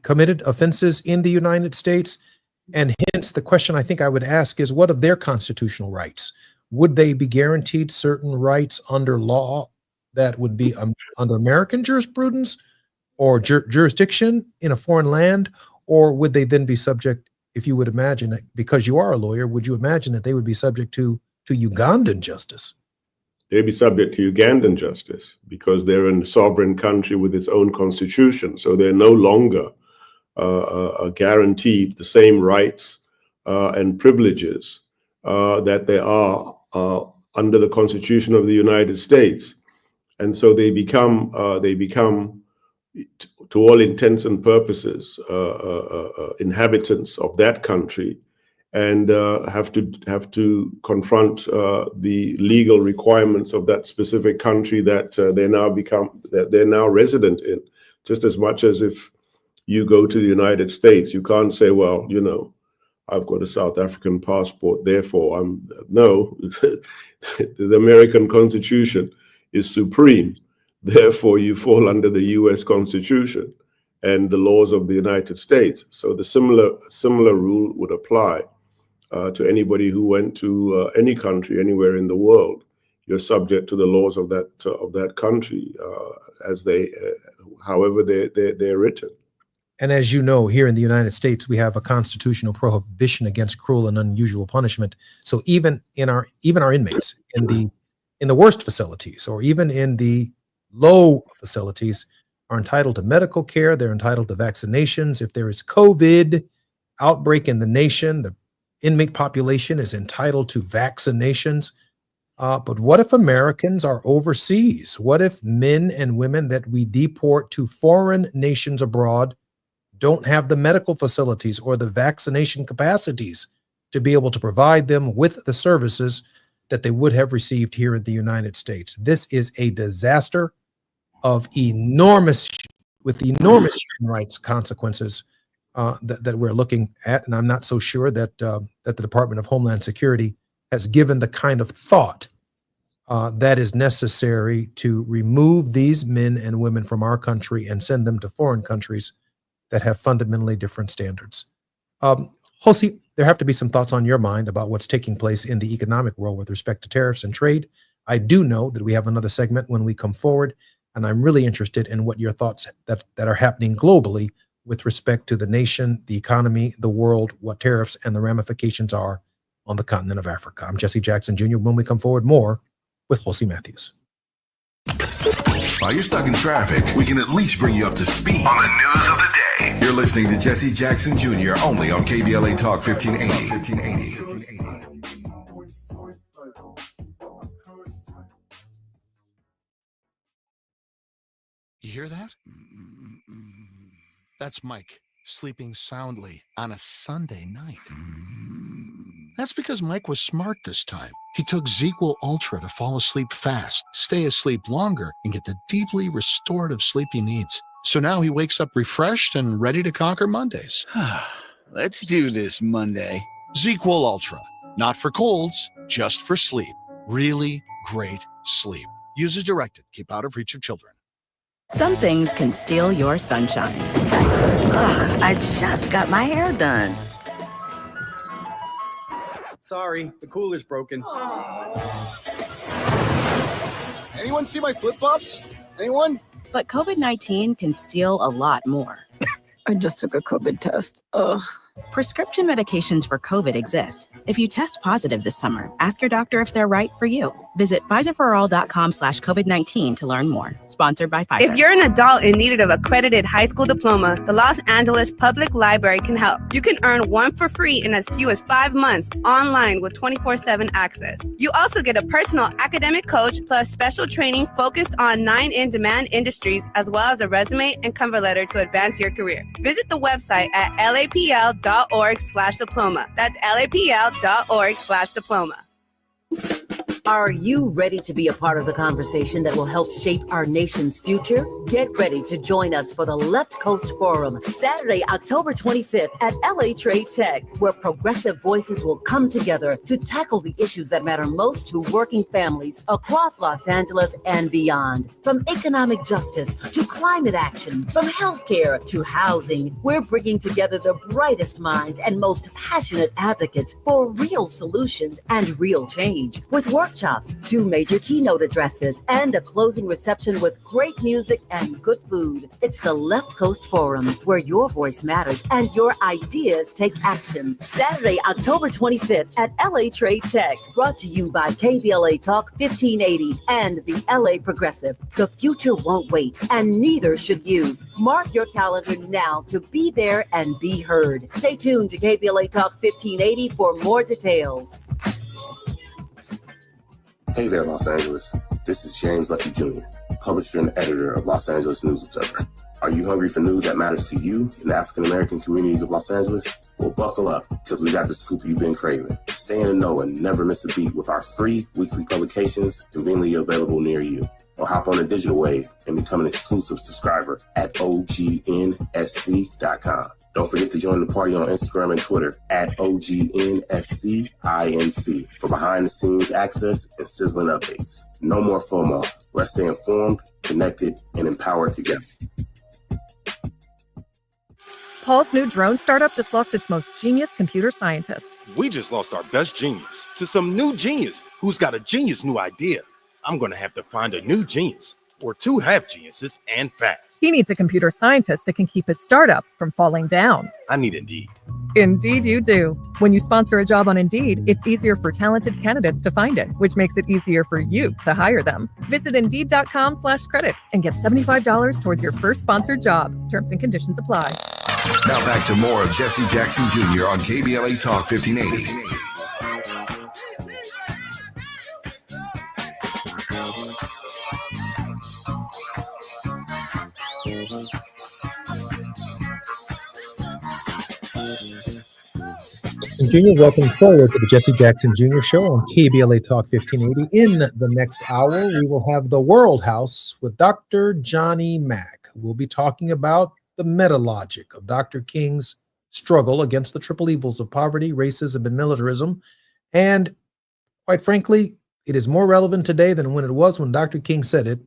committed offenses in the United States? And hence, the question I think I would ask is, what of their constitutional rights? Would they be guaranteed certain rights under law that would be under American jurisprudence or jurisdiction in a foreign land? Or would they then be subject, if you would imagine, because you are a lawyer, would you imagine that they would be subject to Ugandan justice? They'd be subject to Ugandan justice because they're a sovereign country with its own constitution. So they're no longer guaranteed the same rights and privileges that they are under the Constitution of the United States. And so they become, to all intents and purposes, inhabitants of that country, and have to confront the legal requirements of that specific country that they're now resident in. Just as much as if you go to the United States, you can't say, well, I've got a South African passport, therefore no. The American Constitution is supreme. Therefore, you fall under the U.S. Constitution and the laws of the United States. So the similar rule would apply to anybody who went to any country anywhere in the world. You're subject to the laws of that country however they're written. And as you know, here in the United States, we have a constitutional prohibition against cruel and unusual punishment. So even our inmates in the worst facilities, or even in the low facilities, are entitled to medical care. They're entitled to vaccinations. If there is COVID outbreak in the nation, the inmate population is entitled to vaccinations. But what if Americans are overseas? What if men and women that we deport to foreign nations abroad don't have the medical facilities or the vaccination capacities to be able to provide them with the services that they would have received here in the United States? This is a disaster of enormous human rights consequences that we're looking at. And I'm not so sure that the Department of Homeland Security has given the kind of thought that is necessary to remove these men and women from our country and send them to foreign countries that have fundamentally different standards. Jose, there have to be some thoughts on your mind about what's taking place in the economic world with respect to tariffs and trade. I do know that we have another segment when we come forward, and I'm really interested in what your thoughts that are happening globally with respect to the nation, the economy, the world, what tariffs and the ramifications are on the continent of Africa. I'm Jesse Jackson Jr. When we come forward, more with Jose Matthews. While you're stuck in traffic, we can at least bring you up to speed on the news of the day. You're listening to Jesse Jackson Jr. only on KBLA Talk 1580. You hear that? That's Mike sleeping soundly on a Sunday night. That's because Mike was smart this time. He took ZQL Ultra to fall asleep fast, stay asleep longer, and get the deeply restorative sleep he needs. So now he wakes up refreshed and ready to conquer Mondays. Let's do this Monday. ZQL Ultra. Not for colds, just for sleep. Really great sleep. Use as directed. Keep out of reach of children. Some things can steal your sunshine. Ugh, I just got my hair done. Sorry, the cooler's broken. Anyone see my flip-flops? Anyone? But COVID-19 can steal a lot more. I just took a COVID test. Ugh. Prescription medications for COVID exist. If you test positive this summer, ask your doctor if they're right for you. Visit Pfizerforall.com/COVID-19 to learn more. Sponsored by Pfizer. If you're an adult in need of an accredited high school diploma, the Los Angeles Public Library can help. You can earn one for free in as few as 5 months online with 24/7 access. You also get a personal academic coach plus special training focused on 9 in-demand industries, as well as a resume and cover letter to advance your career. Visit the website at lapl.org/diploma. That's lapl.org/diploma. Are you ready to be a part of the conversation that will help shape our nation's future? Get ready to join us for the Left Coast Forum, Saturday, October 25th at LA Trade Tech, where progressive voices will come together to tackle the issues that matter most to working families across Los Angeles and beyond. From economic justice to climate action, from healthcare to housing, we're bringing together the brightest minds and most passionate advocates for real solutions and real change. With workshops, 2 major keynote addresses, and a closing reception with great music and good food. It's the Left Coast Forum, where your voice matters and your ideas take action. Saturday, October 25th at LA Trade Tech. Brought to you by KBLA Talk 1580 and the LA Progressive. The future won't wait, and neither should you. Mark your calendar now to be there and be heard. Stay tuned to KBLA Talk 1580 for more details. Hey there, Los Angeles. This is James Lucky Jr., publisher and editor of Los Angeles News Observer. Are you hungry for news that matters to you in the African-American communities of Los Angeles? Well, buckle up, because we got the scoop you've been craving. Stay in the know and never miss a beat with our free weekly publications conveniently available near you. Or hop on the digital wave and become an exclusive subscriber at OGNSC.com. Don't forget to join the party on Instagram and Twitter at OGNSCINC for behind-the-scenes access and sizzling updates. No more FOMO. Let's stay informed, connected, and empowered together. Paul's new drone startup just lost its most genius computer scientist. We just lost our best genius to some new genius who's got a genius new idea. I'm going to have to find a new genius or 2 half geniuses and fast. He needs a computer scientist that can keep his startup from falling down. I need Indeed. Indeed you do. When you sponsor a job on Indeed, it's easier for talented candidates to find it, which makes it easier for you to hire them. Visit Indeed.com/credit and get $75 towards your first sponsored job. Terms and conditions apply. Now back to more of Jesse Jackson Jr. on KBLA Talk 1580. Jr., welcome forward to the Jesse Jackson Jr. Show on KBLA Talk 1580. In the next hour, we will have the World House with Dr. Johnny Mack. We'll be talking about the meta-logic of Dr. King's struggle against the triple evils of poverty, racism, and militarism. And quite frankly, it is more relevant today than when it was when Dr. King said it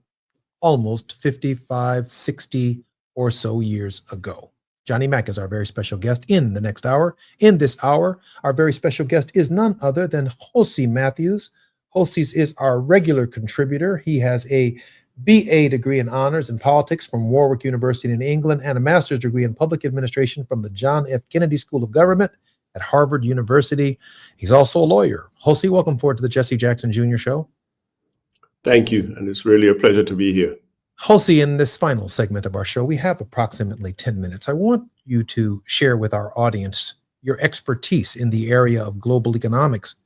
almost 55, 60 or so years ago. Johnny Mack is our very special guest in the next hour. In this hour, our very special guest is none other than Jose Matthews. Jose is our regular contributor. He has a BA degree in honors in politics from Warwick University in England and a master's degree in public administration from the John F. Kennedy School of Government at Harvard University. He's also a lawyer. Jose, welcome forward to the Jesse Jackson Jr. Show. Thank you, and it's really a pleasure to be here. Jose, in this final segment of our show, we have approximately 10 minutes. I want you to share with our audience your expertise in the area of global economics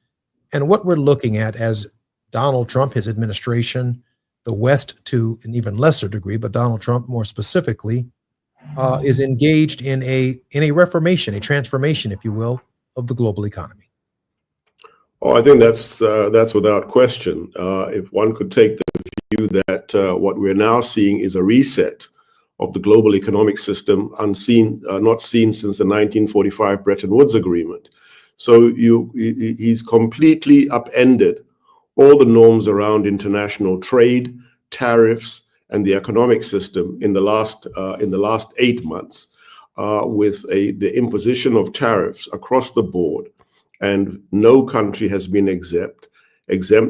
and what we're looking at as Donald Trump, his administration, the West to an even lesser degree, but Donald Trump more specifically, is engaged in a reformation, a transformation, if you will, of the global economy. Oh, I think that's without question. If one could take the view that what we're now seeing is a reset of the global economic system, not seen since the 1945 Bretton Woods Agreement. So he's completely upended all the norms around international trade, tariffs, and the economic system in the last 8 months, with the imposition of tariffs across the board and no country has been exempt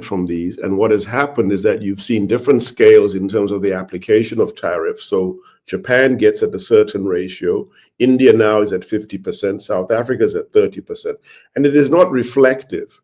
from these. And what has happened is that you've seen different scales in terms of the application of tariffs. So Japan gets at a certain ratio, India now is at 50%, South Africa is at 30%. And it is not reflective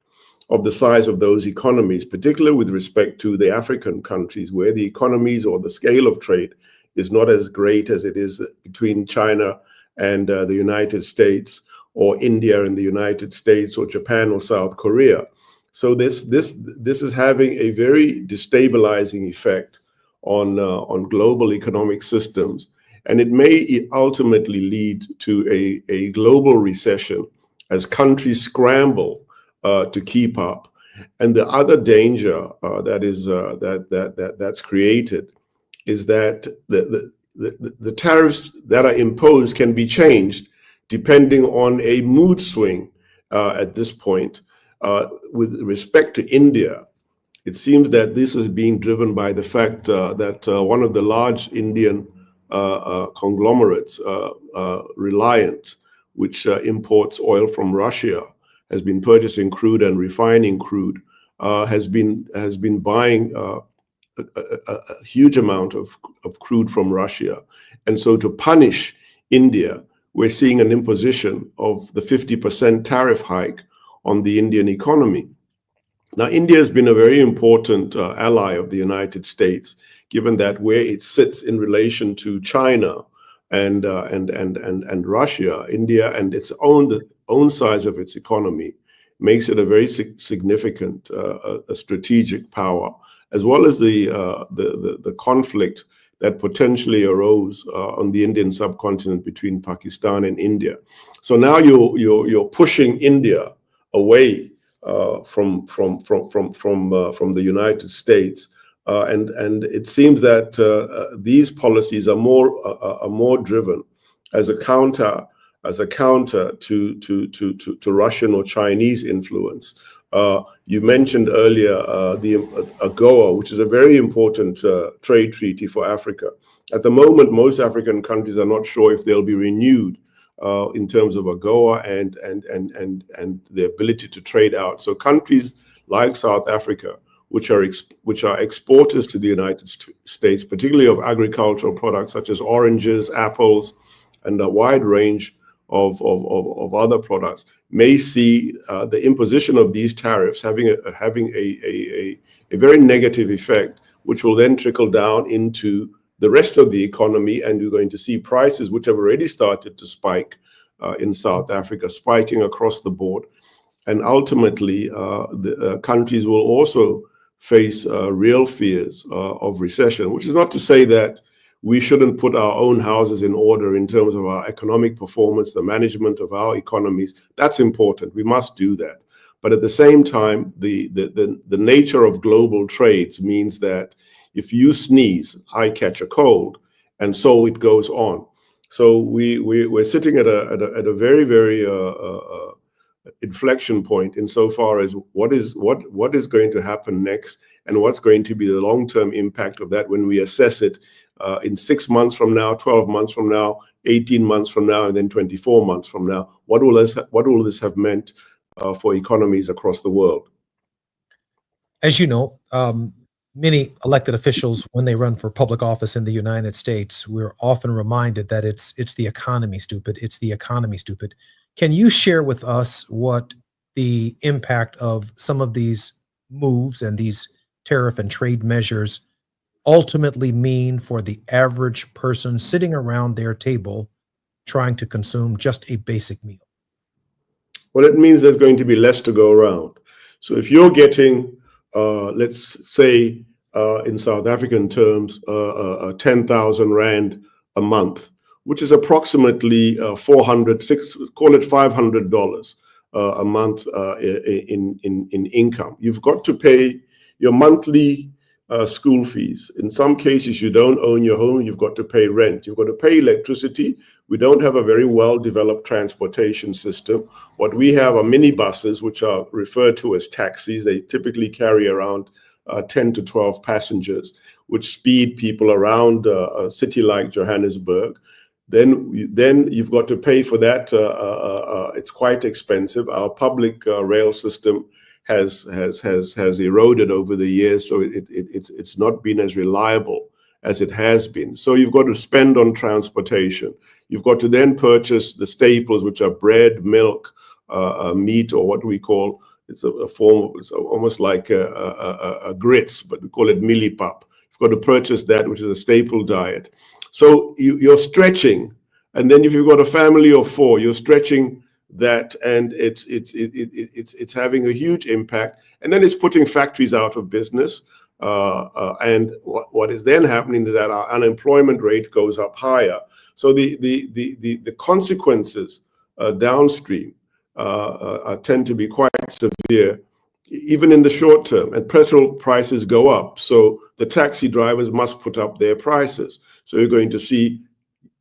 of the size of those economies, particularly with respect to the African countries, where the economies or the scale of trade is not as great as it is between China and the United States, or India and the United States, or Japan or South Korea. So this is having a very destabilizing effect on global economic systems, and it may ultimately lead to a global recession as countries scramble to keep up. And the other danger that's created is that the tariffs that are imposed can be changed depending on a mood swing at this point. With respect to India, it seems that this is being driven by the fact that one of the large Indian conglomerates, Reliance, which imports oil from Russia, has been purchasing crude and refining crude, has been buying a huge amount of crude from Russia. And so to punish India, we're seeing an imposition of the 50% tariff hike on the Indian economy. Now, India has been a very important ally of the United States, given that where it sits in relation to China and Russia, India and its own size of its economy makes it a very significant a strategic power, as well as the conflict that potentially arose on the Indian subcontinent between Pakistan and India. So now you're pushing India away from the United States, and it seems that these policies are more driven as a counter to Russian or Chinese influence. You mentioned earlier the AGOA, which is a very important trade treaty for Africa. At the moment, most African countries are not sure if they'll be renewed in terms of AGOA and the ability to trade out. So countries like South Africa, which are exporters to the United States, particularly of agricultural products such as oranges, apples, and a wide range of other products, may see the imposition of these tariffs having a very negative effect, which will then trickle down into the rest of the economy, and you're going to see prices which have already started to spike in South Africa, spiking across the board. And ultimately, the countries will also face real fears of recession, which is not to say that we shouldn't put our own houses in order in terms of our economic performance, the management of our economies. That's important. We must do that. But at the same time, the nature of global trades means that if you sneeze, I catch a cold, and so it goes on. So we're sitting at a very, very inflection point insofar as what is going to happen next, and what's going to be the long-term impact of that when we assess it in 6 months from now, 12 months from now, 18 months from now, and then 24 months from now. What will this have meant for economies across the world? As you know, many elected officials, when they run for public office in the United States, we're often reminded that it's the economy, stupid. It's the economy, stupid. Can you share with us what the impact of some of these moves and these tariff and trade measures ultimately mean for the average person sitting around their table trying to consume just a basic meal? Well, it means there's going to be less to go around. So if you're getting, let's say, in South African terms, 10,000 Rand a month, which is approximately call it $500 a month in income. You've got to pay your monthly school fees. In some cases, you don't own your home, you've got to pay rent, you've got to pay electricity. We don't have a very well-developed transportation system. What we have are minibuses, which are referred to as taxis. They typically carry around 10 to 12 passengers, which speed people around a city like Johannesburg. then you've got to pay for that. It's quite expensive. Our public rail system has eroded over the years, so it's not been as reliable as it has been. So you've got to spend on transportation. You've got to then purchase the staples, which are bread, milk, meat, or what we call, it's a form, it's almost like a grits, but we call it millipap. You've got to purchase that, which is a staple diet. So you're stretching, and then if you've got a family of 4, you're stretching that, and it's having a huge impact. And then it's putting factories out of business. And what is then happening is that our unemployment rate goes up higher. So the consequences downstream tend to be quite severe, even in the short term. And petrol prices go up, so the taxi drivers must put up their prices. So you're going to see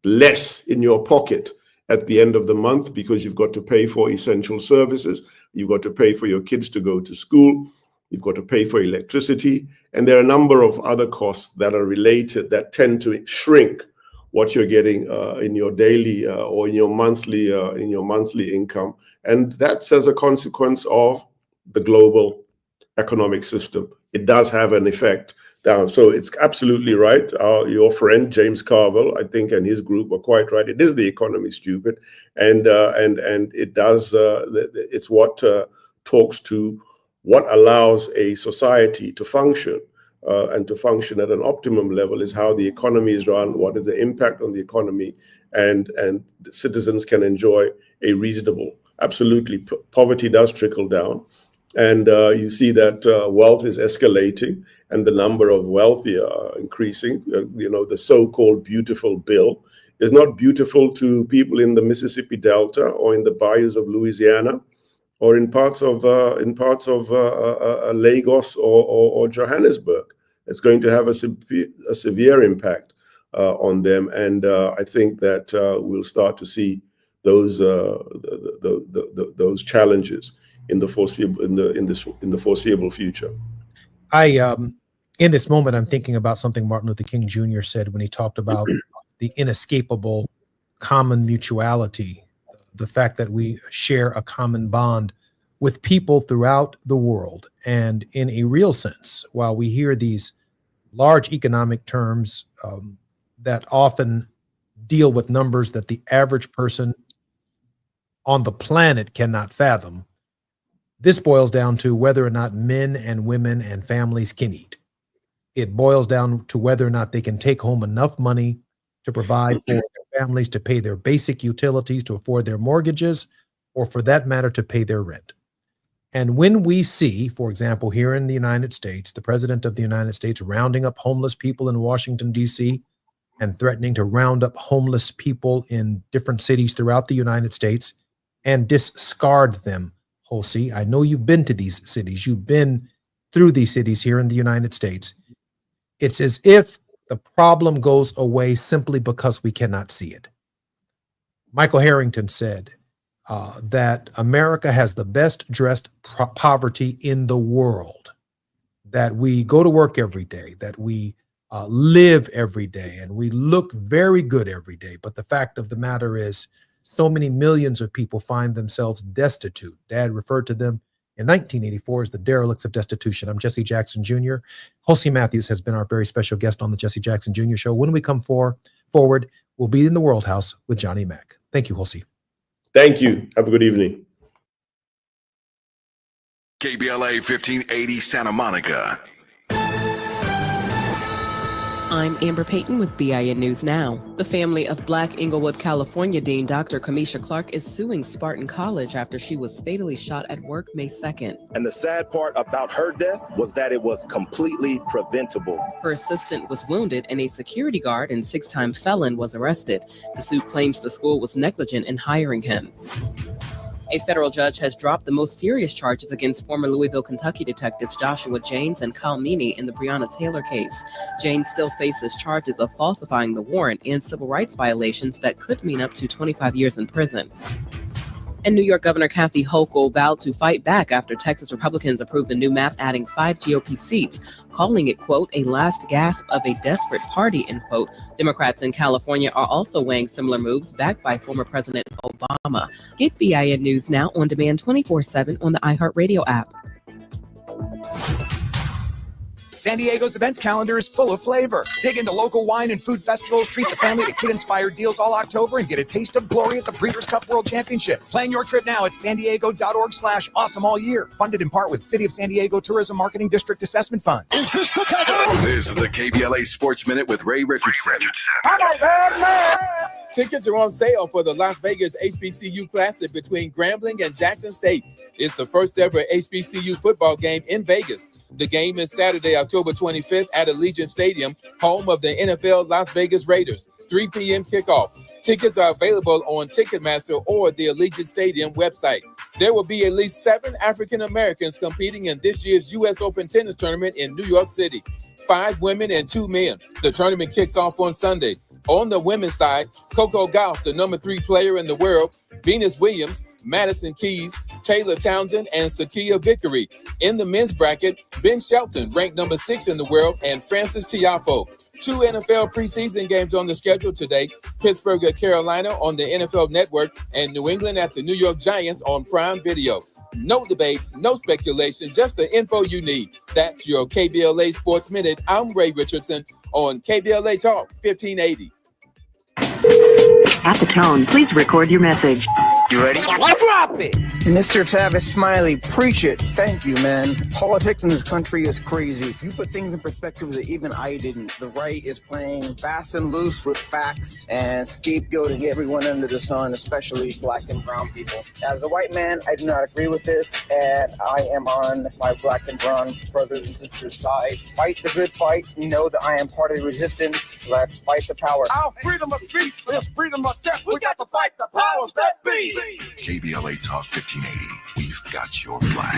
less in your pocket at the end of the month, because you've got to pay for essential services, you've got to pay for your kids to go to school, you've got to pay for electricity, and there are a number of other costs that are related that tend to shrink what you're getting in your daily or in your monthly income. And that's as a consequence of the global economic system. It does have an effect down. So it's absolutely right. Your friend James Carville, I think, and his group are quite right. It is the economy, stupid, and it does. It's what talks to what allows a society to function, and to function at an optimum level is how the economy is run. What is the impact on the economy, and citizens can enjoy a reasonable. Absolutely, poverty does trickle down. And you see that wealth is escalating, and the number of wealthy are increasing. The so-called beautiful bill is not beautiful to people in the Mississippi Delta or in the bayous of Louisiana, or in parts of Lagos or Johannesburg. It's going to have a severe impact on them, and I think that we'll start to see those challenges in the foreseeable future. In this moment, I'm thinking about something Martin Luther King Jr. said when he talked about the inescapable common mutuality, the fact that we share a common bond with people throughout the world. And in a real sense, while we hear these large economic terms that often deal with numbers that the average person on the planet cannot fathom, this boils down to whether or not men and women and families can eat. It boils down to whether or not they can take home enough money to provide for their families, to pay their basic utilities, to afford their mortgages, or for that matter, to pay their rent. And when we see, for example, here in the United States, the president of the United States rounding up homeless people in Washington, D.C., and threatening to round up homeless people in different cities throughout the United States and discard them, Jose, I know you've been to these cities. You've been through these cities here in the United States. It's as if the problem goes away simply because we cannot see it. Michael Harrington said that America has the best dressed poverty in the world, that we go to work every day, that we live every day, and we look very good every day. But the fact of the matter is, so many millions of people find themselves destitute. Dad referred to them in 1984 as the derelicts of destitution. I'm Jesse Jackson Jr. Jose Matthews has been our very special guest on the Jesse Jackson Jr. Show. When we come forward, we'll be in the World House with Johnny Mack. Thank you, Jose. Thank you. Have a good evening. KBLA 1580 Santa Monica. I'm Amber Payton with BIN News Now. The family of Black Inglewood, California Dean Dr. Kamisha Clark is suing Spartan College after she was fatally shot at work May 2nd. And the sad part about her death was that it was completely preventable. Her assistant was wounded and a security guard and 6-time felon was arrested. The suit claims the school was negligent in hiring him. A federal judge has dropped the most serious charges against former Louisville, Kentucky detectives Joshua Janes and Kyle Meany in the Breonna Taylor case. Janes still faces charges of falsifying the warrant and civil rights violations that could mean up to 25 years in prison. And New York Governor Kathy Hochul vowed to fight back after Texas Republicans approved the new map adding 5 GOP seats, calling it, quote, a last gasp of a desperate party, end quote. Democrats in California are also weighing similar moves backed by former President Obama. Get BIN News now on demand 24/7 on the iHeartRadio app. San Diego's events calendar is full of flavor. Dig into local wine and food festivals, treat the family to kid-inspired deals all October, and get a taste of glory at the Breeders' Cup World Championship. Plan your trip now at sandiego.org/awesome all year. Funded in part with City of San Diego Tourism Marketing District Assessment Funds. This is the KBLA Sports Minute with Ray Richardson. Tickets are on sale for the Las Vegas HBCU Classic between Grambling and Jackson State. It's the first ever HBCU football game in Vegas. The game is Saturday, October 25th at Allegiant Stadium, home of the NFL Las Vegas Raiders. 3 p.m. kickoff. Tickets are available on Ticketmaster or the Allegiant Stadium website. There will be at least 7 African Americans competing in this year's U.S. Open tennis tournament in New York City. 5 women and 2 men. The tournament kicks off on Sunday. On the women's side, Coco Gauff, the number 3 player in the world, Venus Williams, Madison Keys, Taylor Townsend, and Sakia Vickery. In the men's bracket, Ben Shelton, ranked number 6 in the world, and Francis Tiafoe. 2 NFL preseason games on the schedule today. Pittsburgh at Carolina on the NFL Network, and New England at the New York Giants on Prime Video. No debates, no speculation, just the info you need. That's your KBLA Sports Minute. I'm Ray Richardson on KBLA Talk 1580. At the tone, please record your message. You ready? Drop it! Mr. Tavis Smiley, preach it. Thank you, man. Politics in this country is crazy. You put things in perspective that even I didn't. The right is playing fast and loose with facts and scapegoating everyone under the sun, especially black and brown people. As a white man, I do not agree with this, and I am on my black and brown brothers and sisters' side. Fight the good fight. Know that I am part of the resistance. Let's fight the power. Our freedom of speech is freedom of death. We got to fight the powers that be. KBLA Talk 1580. We've got your black.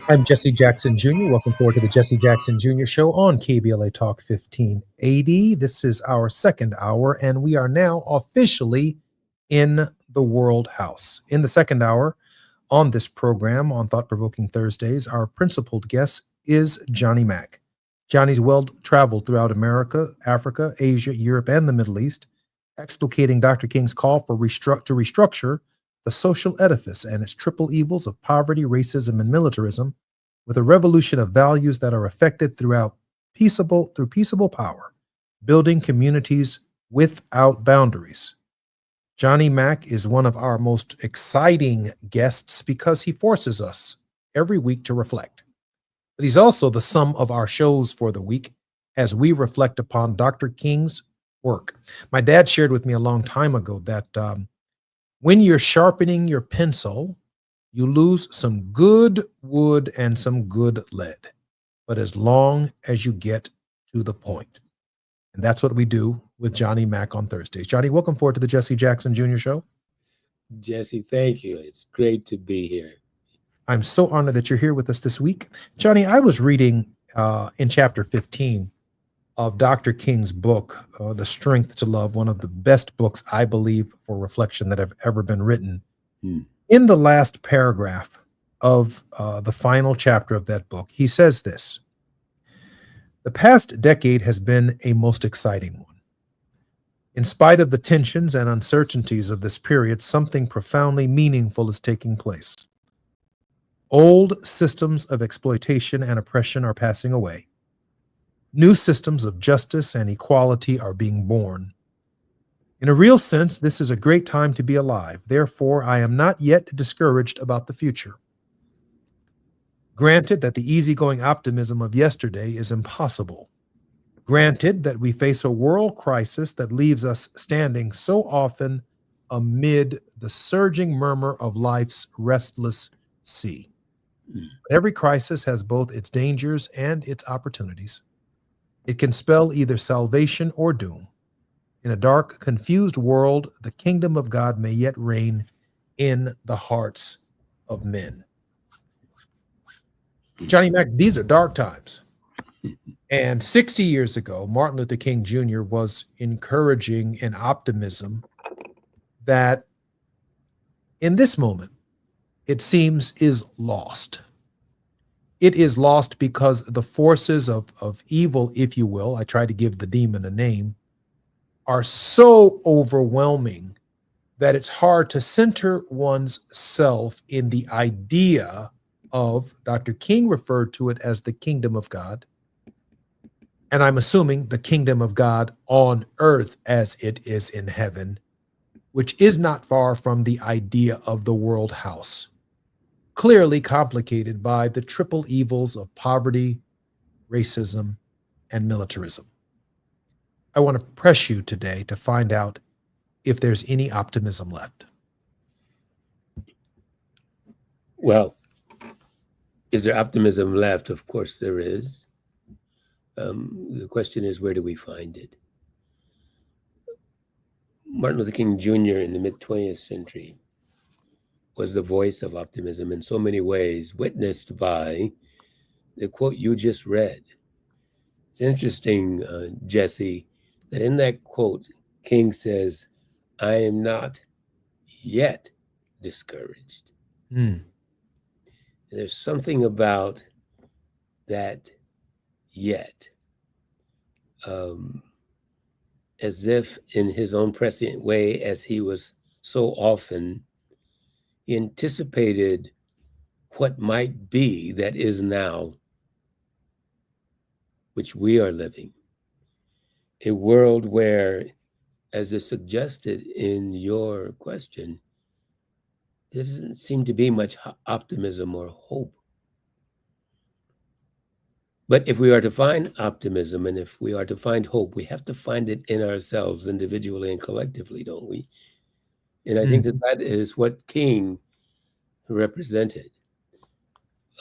I'm Jesse Jackson Jr. Welcome forward to the Jesse Jackson Jr. Show on KBLA Talk 1580. This is our second hour, and we are now officially in the World House. In the second hour on this program, on Thought Provoking Thursdays, our principal guest is Johnny Mack. Johnny's well-traveled throughout America, Africa, Asia, Europe, and the Middle East, explicating Dr. King's call for to restructure the social edifice and its triple evils of poverty, racism, and militarism, with a revolution of values that are effected through peaceable power, building communities without boundaries. Johnny Mack is one of our most exciting guests because he forces us every week to reflect. But he's also the sum of our shows for the week as we reflect upon Dr. King's work. My dad shared with me a long time ago that when you're sharpening your pencil, you lose some good wood and some good lead, but as long as you get to the point. And that's what we do with Johnny Mack on Thursdays. Johnny, welcome forward to the Jesse Jackson Jr. Show. Jesse, thank you. It's great to be here. I'm so honored that you're here with us this week. Johnny, I was reading in chapter 15 of Dr. King's book, The Strength to Love, one of the best books, I believe, for reflection that have ever been written. In the last paragraph of the final chapter of that book, he says this: the past decade has been a most exciting one. In spite of the tensions and uncertainties of this period, something profoundly meaningful is taking place. Old systems of exploitation and oppression are passing away. New systems of justice and equality are being born. In a real sense, this is a great time to be alive. Therefore, I am not yet discouraged about the future. Granted that the easygoing optimism of yesterday is impossible. Granted that we face a world crisis that leaves us standing so often amid the surging murmur of life's restless sea. Every crisis has both its dangers and its opportunities. It can spell either salvation or doom. In a dark, confused world, the kingdom of God may yet reign in the hearts of men. Johnny Mac, these are dark times. And 60 years ago, Martin Luther King Jr. was encouraging an optimism that in this moment, it seems is lost. It is lost because the forces of evil, if you will, I try to give the demon a name, are so overwhelming that it's hard to center one's self in the idea of, Dr. King referred to it as the kingdom of God. And I'm assuming the kingdom of God on earth as it is in heaven, which is not far from the idea of the world house, clearly complicated by the triple evils of poverty, racism, and militarism. I want to press you today to find out if there's any optimism left. Well, is there optimism left? Of course there is. The question is, where do we find it? Martin Luther King Jr. in the mid-20th century was the voice of optimism in so many ways, witnessed by the quote you just read. It's interesting, Jesse, that in that quote, King says, "I am not yet discouraged." There's something about that yet, as if in his own prescient way, as he was so often, he anticipated what might be that is now, which we are living. A world where, as is suggested in your question, there doesn't seem to be much optimism or hope. But if we are to find optimism and if we are to find hope, we have to find it in ourselves individually and collectively, don't we? And I think that is what King represented.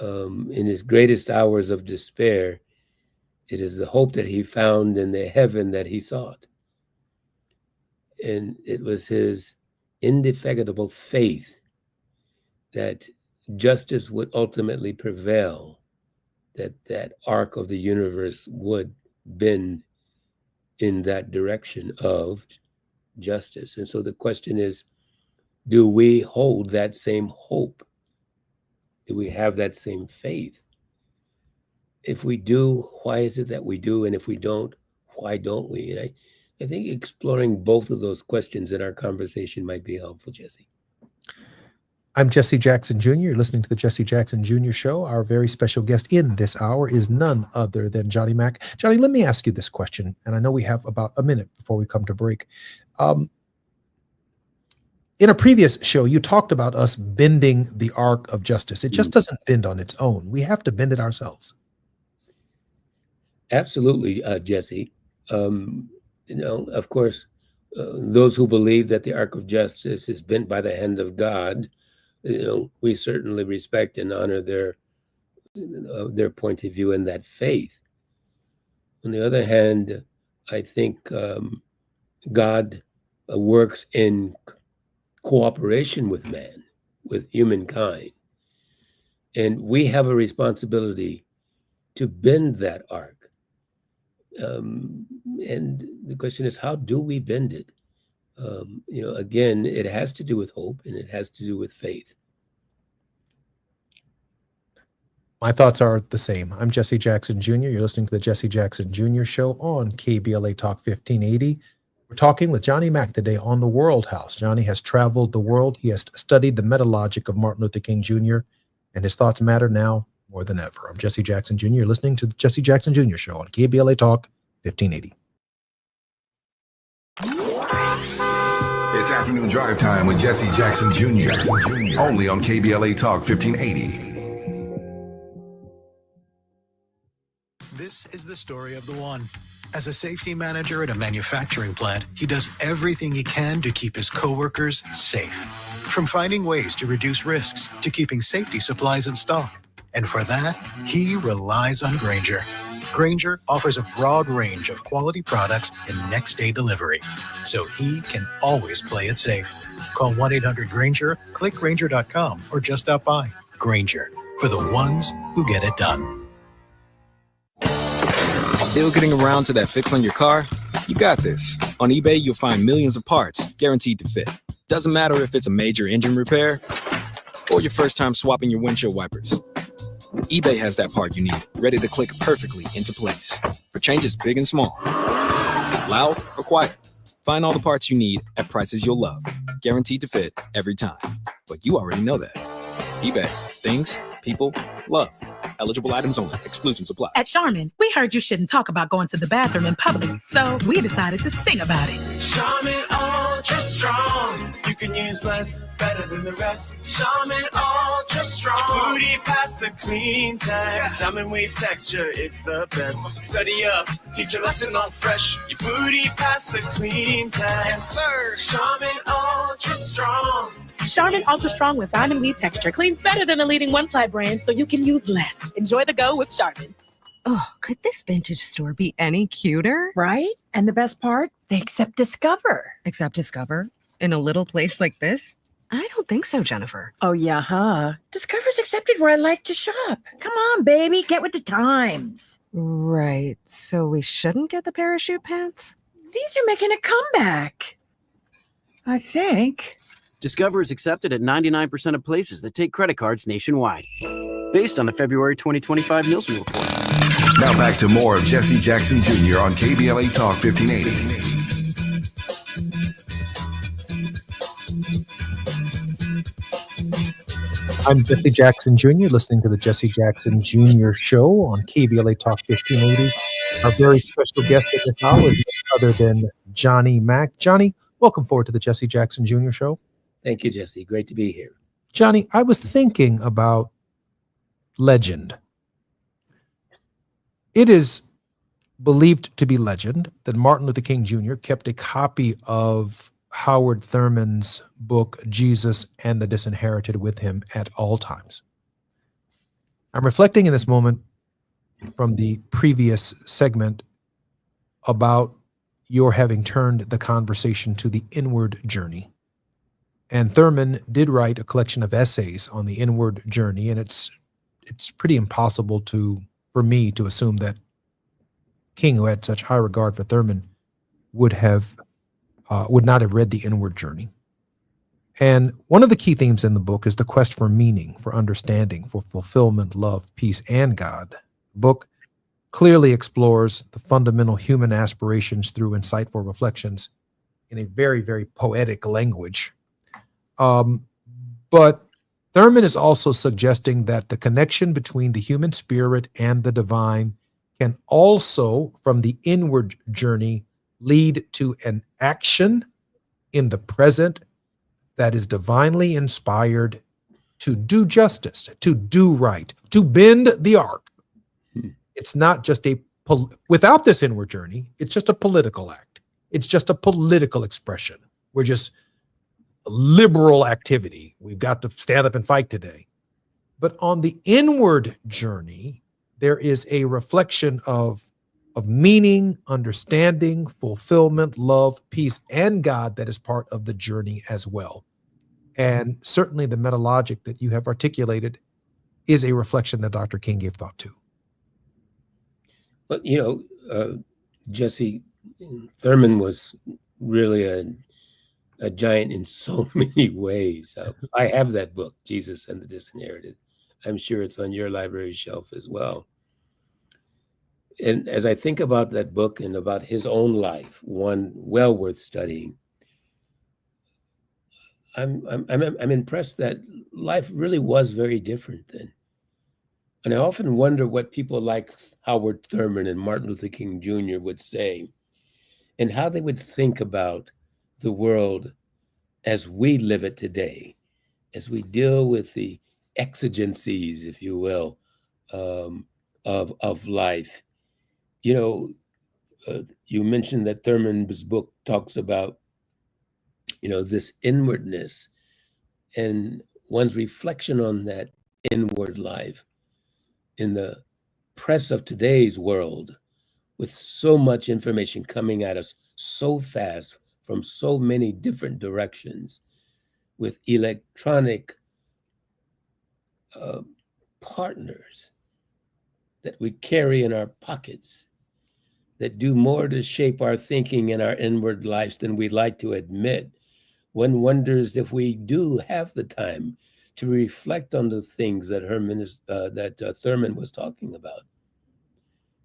In his greatest hours of despair, it is the hope that he found in the heaven that he sought. And it was his indefatigable faith that justice would ultimately prevail, that arc of the universe would bend in that direction of justice. And so the question is, do we hold that same hope? Do we have that same faith? If we do, why is it that we do? And if we don't, why don't we? And I think exploring both of those questions in our conversation might be helpful, Jesse. I'm Jesse Jackson Jr. You're listening to the Jesse Jackson Jr. Show. Our very special guest in this hour is none other than Johnny Mac. Johnny, let me ask you this question, and I know we have about a minute before we come to break. In a previous show, you talked about us bending the arc of justice. It just doesn't bend on its own. We have to bend it ourselves. Absolutely, Jesse. Of course, those who believe that the arc of justice is bent by the hand of God, we certainly respect and honor their point of view and that faith. On the other hand, I think God works in cooperation with man, with humankind. And we have a responsibility to bend that arc. And the question is, how do we bend it? Again, it has to do with hope and it has to do with faith. My thoughts are the same. I'm Jesse Jackson Jr. You're listening to the Jesse Jackson Jr. Show on KBLA Talk 1580. We're talking with Johnny Mac today on the World House. Johnny has traveled the world. He has studied the metalogic of Martin Luther King Jr., and his thoughts matter now more than ever. I'm Jesse Jackson Jr. You're listening to the Jesse Jackson Jr. Show on KBLA Talk 1580. It's afternoon drive time with Jesse Jackson Jr. Only on KBLA Talk 1580. This is the story of the one. As a safety manager at a manufacturing plant, he does everything he can to keep his coworkers safe. From finding ways to reduce risks to keeping safety supplies in stock. And for that, he relies on Grainger. Grainger offers a broad range of quality products and next-day delivery, so he can always play it safe. Call 1-800-GRAINGER, click Grainger.com, or just stop by. Grainger, for the ones who get it done. Still getting around to that fix on your car? You got this. On eBay, you'll find millions of parts guaranteed to fit. Doesn't matter if it's a major engine repair or your first time swapping your windshield wipers. eBay has that part you need, ready to click perfectly into place for changes big and small. Loud or quiet, find all the parts you need at prices you'll love, guaranteed to fit every time. But you already know that. eBay, things, people, love. Eligible items only. Exclusions apply. At Charmin, we heard you shouldn't talk about going to the bathroom in public, so we decided to sing about it. Charmin Ultra Strong. You can use less, better than the rest. Charmin Ultra Strong. Your booty past the clean test. Salmon weave texture, it's the best. Study up, teach a lesson on fresh. Your booty past the clean test. Yes, sir. Charmin Ultra Strong. Charmin Ultra Strong with diamond weave texture cleans better than the leading one-ply brand, so you can use less. Enjoy the go with Charmin. Oh, could this vintage store be any cuter? Right? And the best part, they accept Discover. Accept Discover? In a little place like this? I don't think so, Jennifer. Oh, yeah, huh? Discover's accepted where I like to shop. Come on, baby, get with the times. Right. So we shouldn't get the parachute pants? These are making a comeback. I think. Discover is accepted at 99% of places that take credit cards nationwide, based on the February 2025 Nielsen report. Now back to more of Jesse Jackson Jr. on KBLA Talk 1580. I'm Jesse Jackson Jr., listening to the Jesse Jackson Jr. Show on KBLA Talk 1580. Our very special guest at this hour is none other than Johnny Mack. Johnny, welcome forward to the Jesse Jackson Jr. Show. Thank you, Jesse. Great to be here. Johnny, I was thinking about legend. It is believed to be legend that Martin Luther King Jr. kept a copy of Howard Thurman's book, Jesus and the Disinherited, with him at all times. I'm reflecting in this moment from the previous segment about your having turned the conversation to the inward journey. And Thurman did write a collection of essays on the inward journey, and it's pretty impossible for me to assume that King, who had such high regard for Thurman, would not have read the inward journey. And one of the key themes in the book is the quest for meaning, for understanding, for fulfillment, love, peace, and God. The book clearly explores the fundamental human aspirations through insightful reflections in a very, very poetic language. But Thurman is also suggesting that the connection between the human spirit and the divine can also, from the inward journey, lead to an action in the present that is divinely inspired to do justice, to do right, to bend the arc. It's not just without this inward journey, it's just a political act. It's just a political expression. We're just liberal activity. We've got to stand up and fight today. But on the inward journey, there is a reflection of meaning, understanding, fulfillment, love, peace, and God that is part of the journey as well. And certainly the metalogic that you have articulated is a reflection that Dr. King gave thought to. But, Jesse, Thurman was really a giant in so many ways. I have that book, Jesus and the Disinherited. I'm sure it's on your library shelf as well. And as I think about that book and about his own life, one well worth studying, I'm impressed that life really was very different then. And I often wonder what people like Howard Thurman and Martin Luther King Jr. would say, and how they would think about the world as we live it today, as we deal with the exigencies, if you will, of life. You mentioned that Thurman's book talks about, this inwardness and one's reflection on that inward life in the press of today's world, with so much information coming at us so fast from so many different directions, with electronic partners that we carry in our pockets that do more to shape our thinking and our inward lives than we'd like to admit, one wonders if we do have the time to reflect on the things that Thurman was talking about.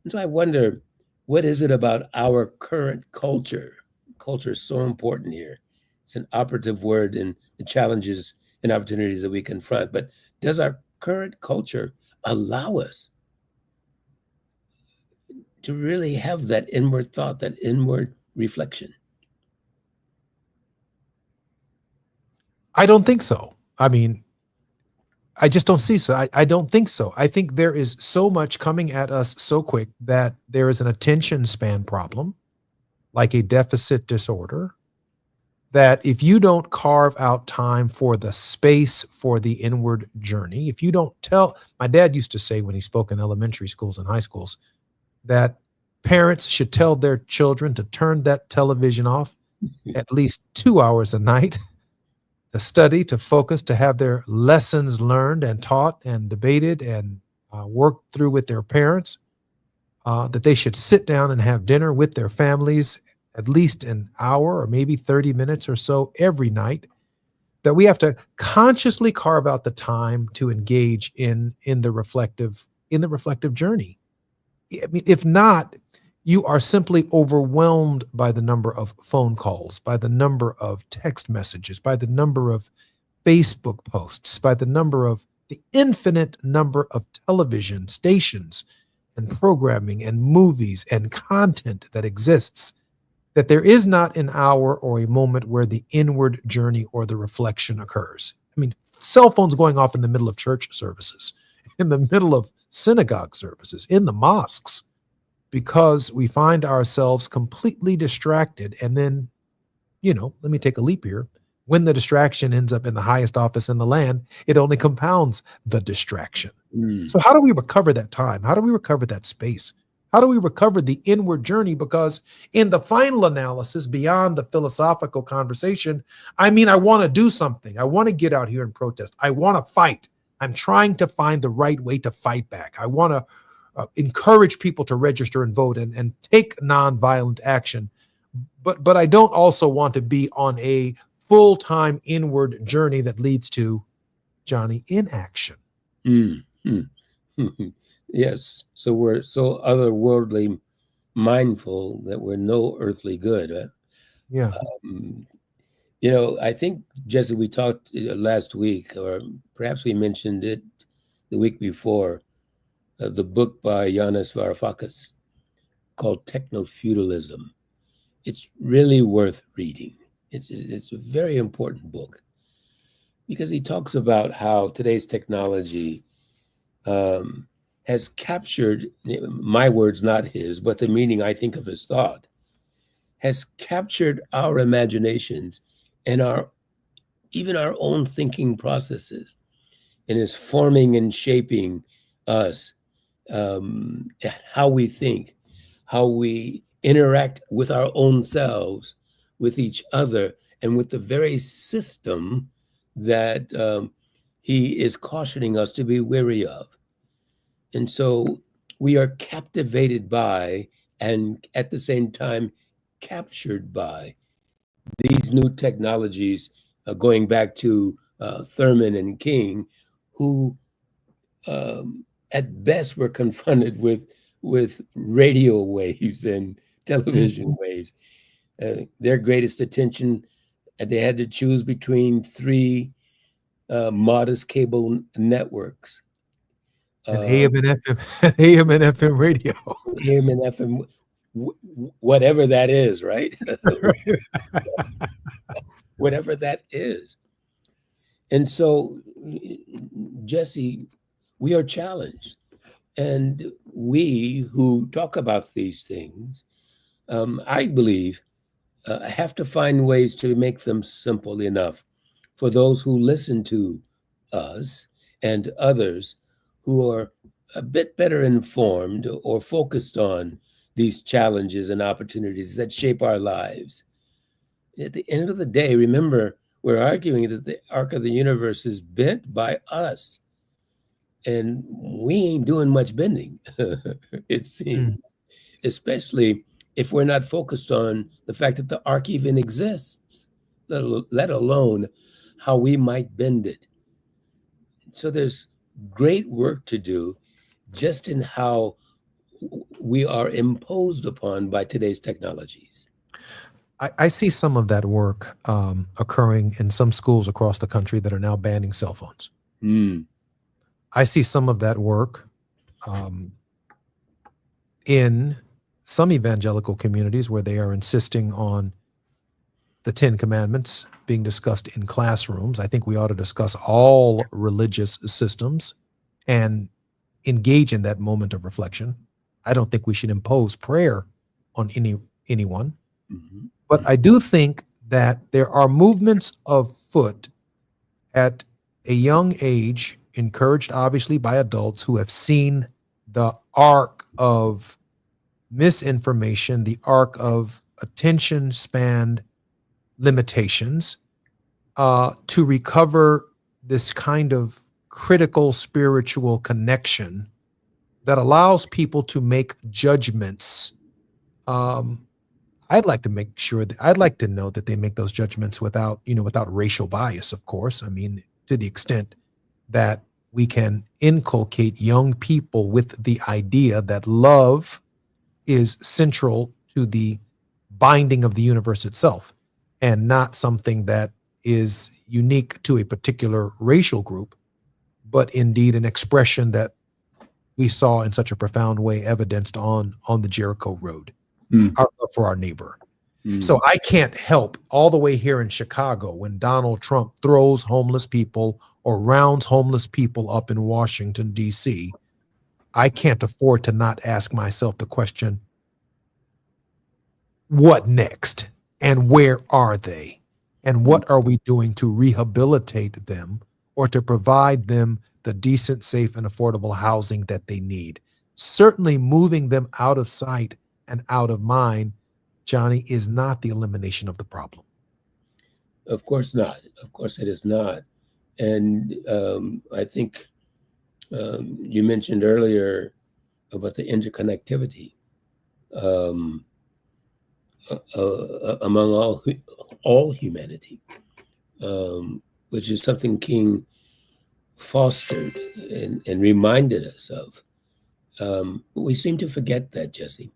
And so I wonder, what is it about our current culture? Culture is so important here. It's an operative word in the challenges and opportunities that we confront. But does our current culture allow us to really have that inward thought, that inward reflection? I don't think so. I mean, I just don't see so. I don't think so. I think there is so much coming at us so quick that there is an attention span problem, like a deficit disorder, that if you don't carve out time for the space for the inward journey, if you don't my dad used to say when he spoke in elementary schools and high schools that parents should tell their children to turn that television off at least 2 hours a night, to study, to focus, to have their lessons learned and taught and debated and worked through with their parents, that they should sit down and have dinner with their families at least an hour or maybe 30 minutes or so every night, that we have to consciously carve out the time to engage in the reflective journey. I mean, if not, you are simply overwhelmed by the number of phone calls, by the number of text messages, by the number of Facebook posts, by the infinite number of television stations and programming and movies and content that exists, that there is not an hour or a moment where the inward journey or the reflection occurs. I mean, cell phones going off in the middle of church services, in the middle of synagogue services, in the mosques, because we find ourselves completely distracted. And then, let me take a leap here. When the distraction ends up in the highest office in the land, it only compounds the distraction. So how do we recover that time? How do we recover that space? How do we recover the inward journey? Because in the final analysis, beyond the philosophical conversation, I want to do something. I want to get out here and protest. I want to fight. I'm trying to find the right way to fight back. I want to encourage people to register and vote and take nonviolent action. But I don't also want to be on a full-time inward journey that leads to, Johnny, inaction. Yes. So we're so otherworldly mindful that we're no earthly good. Huh? Yeah. I think, Jesse, we talked last week, or perhaps we mentioned it the week before, the book by Yanis Varoufakis called Techno-Feudalism. It's really worth reading. It's a very important book because he talks about how today's technology has captured, my words, not his, but the meaning I think of his thought, has captured our imaginations and even our own thinking processes, and is forming and shaping us, how we think, how we interact with our own selves, with each other, and with the very system that he is cautioning us to be wary of. And so we are captivated by, and at the same time captured by, these new technologies, going back to Thurman and King, who at best were confronted with radio waves and television waves. Their greatest attention, they had to choose between three modest cable networks. And AM and FM, AM and FM radio. AM and FM, whatever that is, right? Whatever that is. And so, Jesse, we are challenged. And we who talk about these things, I believe, have to find ways to make them simple enough for those who listen to us and others who are a bit better informed or focused on these challenges and opportunities that shape our lives. At the end of the day, remember, we're arguing that the arc of the universe is bent by us, and we ain't doing much bending, it seems, especially if we're not focused on the fact that the arc even exists, let alone how we might bend it. So there's great work to do just in how we are imposed upon by today's technologies. I see some of that work occurring in some schools across the country that are now banning cell phones. I see some of that work in some evangelical communities where they are insisting on the 10 Commandments being discussed in classrooms. I think we ought to discuss all religious systems and engage in that moment of reflection. I don't think we should impose prayer on anyone. But I do think that there are movements afoot at a young age, encouraged obviously by adults who have seen the arc of misinformation, the arc of attention span limitations, to recover this kind of critical spiritual connection that allows people to make judgments. I'd like to make sure that I'd like to know that they make those judgments without racial bias, of course. I mean, to the extent that we can inculcate young people with the idea that love is central to the binding of the universe itself and not something that is unique to a particular racial group, but indeed an expression that we saw in such a profound way evidenced on the Jericho Road, our love for our neighbor. So I can't help all the way here in Chicago when Donald Trump throws homeless people or rounds homeless people up in Washington, D.C., I can't afford to not ask myself the question, what next? And where are they? And what are we doing to rehabilitate them or to provide them the decent, safe, and affordable housing that they need? Certainly moving them out of sight and out of mind, Johnny, is not the elimination of the problem. Of course not. Of course it is not. And I think you mentioned earlier about the interconnectivity among all humanity, which is something King fostered and reminded us of. We seem to forget that, Jesse.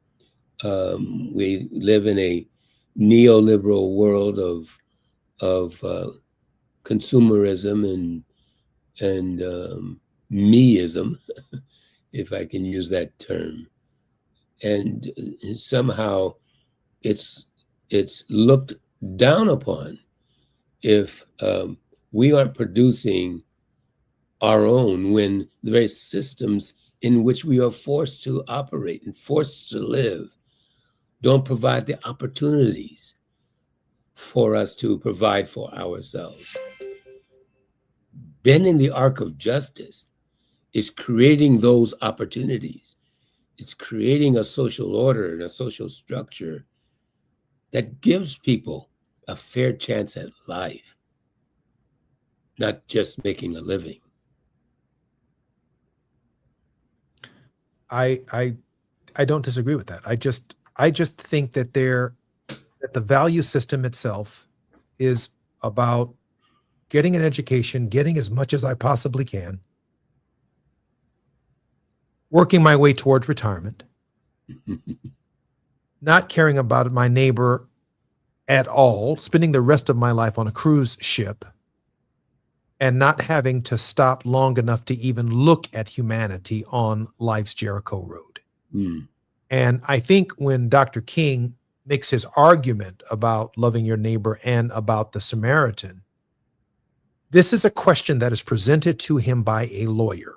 We live in a neoliberal world of consumerism and meism, if I can use that term, and somehow it's looked down upon if we aren't producing our own, when the very systems in which we are forced to operate and forced to live don't provide the opportunities for us to provide for ourselves. Bending the arc of justice is creating those opportunities. It's creating a social order and a social structure that gives people a fair chance at life, not just making a living. I don't disagree with that. I just think that the value system itself is about getting an education, getting as much as I possibly can, working my way towards retirement, not caring about my neighbor at all, spending the rest of my life on a cruise ship, and not having to stop long enough to even look at humanity on life's Jericho Road. And I think when Dr. King makes his argument about loving your neighbor and about the Samaritan, this is a question that is presented to him by a lawyer.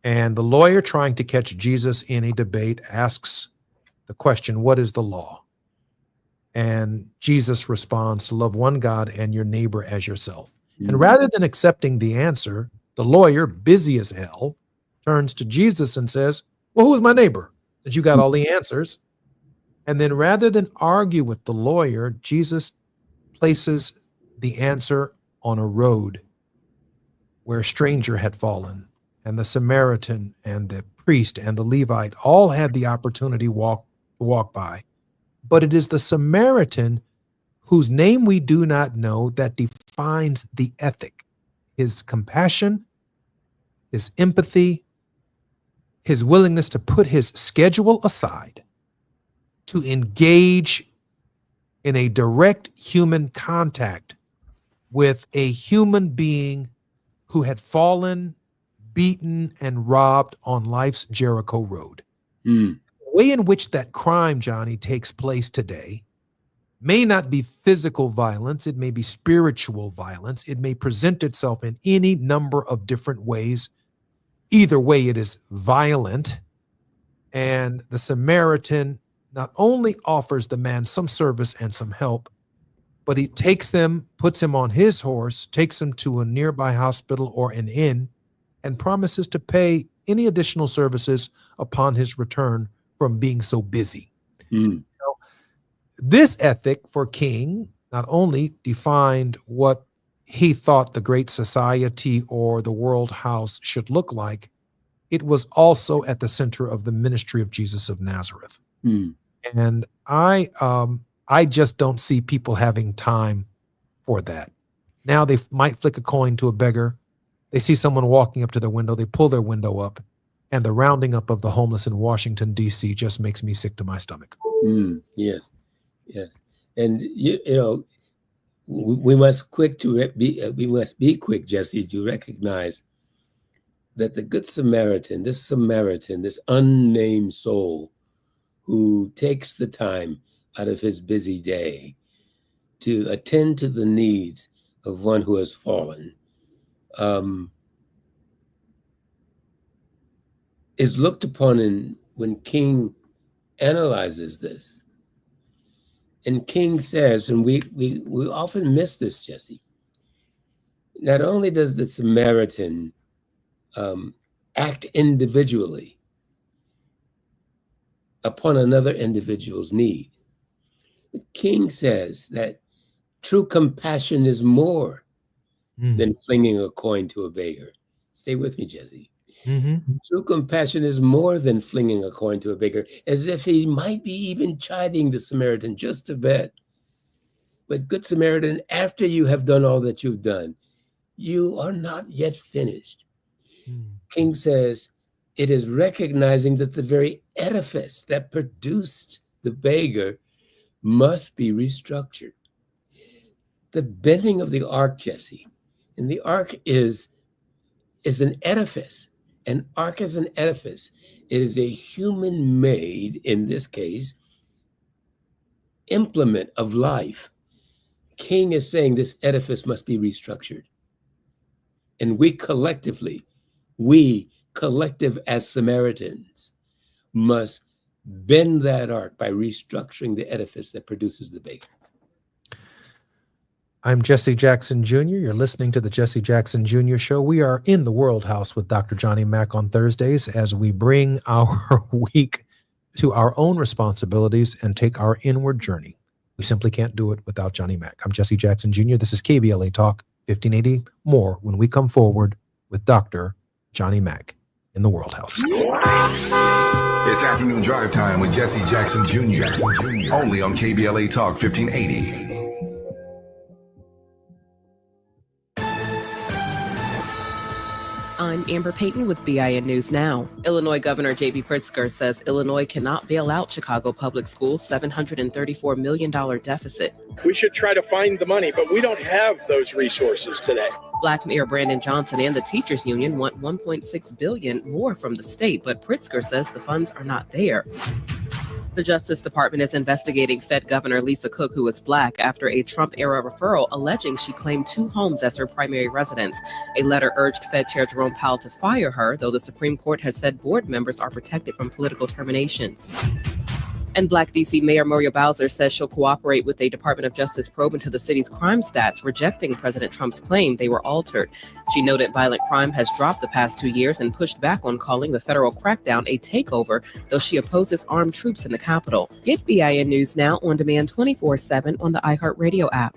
And the lawyer, trying to catch Jesus in a debate, asks the question, what is the law? And Jesus responds, to love one God and your neighbor as yourself. And rather than accepting the answer, the lawyer, busy as hell, turns to Jesus and says, well, who's my neighbor? Since you got all the answers. And then rather than argue with the lawyer, Jesus places the answer on a road where a stranger had fallen, and the Samaritan and the priest and the Levite all had the opportunity to walk by. But it is the Samaritan, whose name we do not know, that defines the ethic. His compassion, his empathy, his willingness to put his schedule aside to engage in a direct human contact with a human being who had fallen, beaten, and robbed on life's Jericho road. The way in which that crime, Johnny, takes place today may not be physical violence. It may be spiritual violence. It may present itself in any number of different ways. Either way, it is violent. And the Samaritan not only offers the man some service and some help, but he takes them, puts him on his horse, takes him to a nearby hospital or an inn, and promises to pay any additional services upon his return from being so busy. So, this ethic for King not only defined what he thought the great society or the world house should look like, it was also at the center of the ministry of Jesus of Nazareth. And I just don't see people having time for that. Now they might flick a coin to a beggar. They see someone walking up to their window. They pull their window up, and the rounding up of the homeless in Washington, D.C. just makes me sick to my stomach. Yes. And you know, we must be quick, Jesse, to recognize that the Good Samaritan, this unnamed soul who takes the time out of his busy day to attend to the needs of one who has fallen, is looked upon when King analyzes this. And King says, and we often miss this, Jesse, not only does the Samaritan act individually upon another individual's need, but King says that true compassion is more than flinging a coin to a beggar. Stay with me, Jesse. True compassion is more than flinging a coin to a beggar, as if he might be even chiding the Samaritan just a bit. But Good Samaritan, after you have done all that you've done, you are not yet finished. King says it is recognizing that the very edifice that produced the beggar must be restructured. The bending of the ark, Jesse, and the ark is an edifice. An ark is an edifice. It is a human-made, in this case, implement of life. King is saying this edifice must be restructured. And we collective as Samaritans, must bend that ark by restructuring the edifice that produces the beggar. I'm Jesse Jackson Jr. You're listening to the Jesse Jackson Jr. Show. We are in the World House with Dr. Johnny Mack on Thursdays as we bring our week to our own responsibilities and take our inward journey. We simply can't do it without Johnny Mack. I'm Jesse Jackson Jr. This is KBLA Talk 1580. More when we come forward with Dr. Johnny Mack in the World House. It's afternoon drive time with Jesse Jackson Jr. Only on KBLA Talk 1580. I'm Amber Payton with BIN News Now. Illinois Governor J.B. Pritzker says Illinois cannot bail out Chicago Public Schools' $734 million deficit. We should try to find the money, but we don't have those resources today. Black Mayor Brandon Johnson and the teachers union want $1.6 billion more from the state, but Pritzker says the funds are not there. The Justice Department is investigating Fed Governor Lisa Cook, who is Black, after a Trump-era referral alleging she claimed 2 homes as her primary residence. A letter urged Fed Chair Jerome Powell to fire her, though the Supreme Court has said board members are protected from political terminations. And Black D.C. Mayor Muriel Bowser says she'll cooperate with a Department of Justice probe into the city's crime stats, rejecting President Trump's claim they were altered. She noted violent crime has dropped the past 2 years and pushed back on calling the federal crackdown a takeover, though she opposes armed troops in the Capitol. Get BIN News now on demand 24/7 on the iHeartRadio app.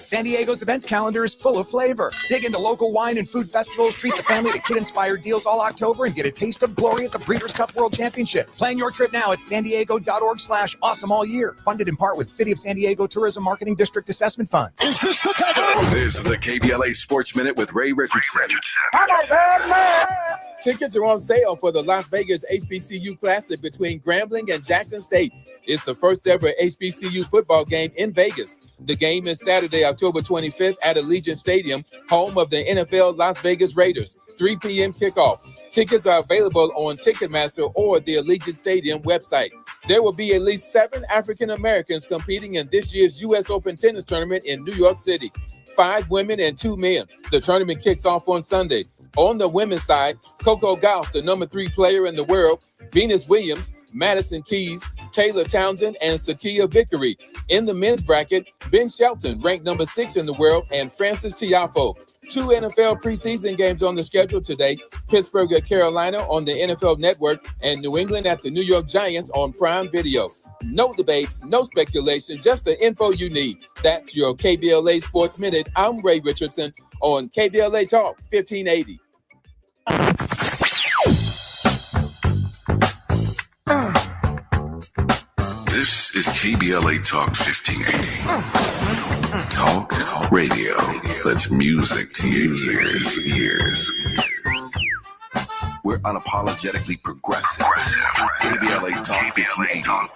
San Diego's events calendar is full of flavor. Dig into local wine and food festivals, treat the family to kid-inspired deals all October, and get a taste of glory at the Breeders' Cup World Championship. Plan your trip now at sandiego.org/awesome all year. Funded in part with City of San Diego Tourism Marketing District Assessment Funds. This is the KBLA Sports Minute with Ray Richardson. Tickets are on sale for the Las Vegas HBCU Classic between Grambling and Jackson State. It's the first ever HBCU football game in Vegas. The game is Saturday, October 25th at Allegiant Stadium, home of the NFL Las Vegas Raiders. 3 p.m. kickoff. Tickets are available on Ticketmaster or the Allegiant Stadium website. There will be at least 7 African Americans competing in this year's U.S. Open tennis tournament in New York City. 5 women and 2 men. The tournament kicks off on Sunday. On the women's side, Coco Gauff, the number 3 player in the world, Venus Williams, Madison Keys, Taylor Townsend, and Sakia Vickery. In the men's bracket, Ben Shelton, ranked number 6 in the world, and Francis Tiafoe. 2 NFL preseason games on the schedule today. Pittsburgh at Carolina on the NFL Network, and New England at the New York Giants on Prime Video. No debates, no speculation, just the info you need. That's your KBLA Sports Minute. I'm Ray Richardson on KBLA Talk 1580. This is KBLA Talk 1580. Talk radio. That's music to your ears. We're unapologetically progressive. KBLA Talk 1580.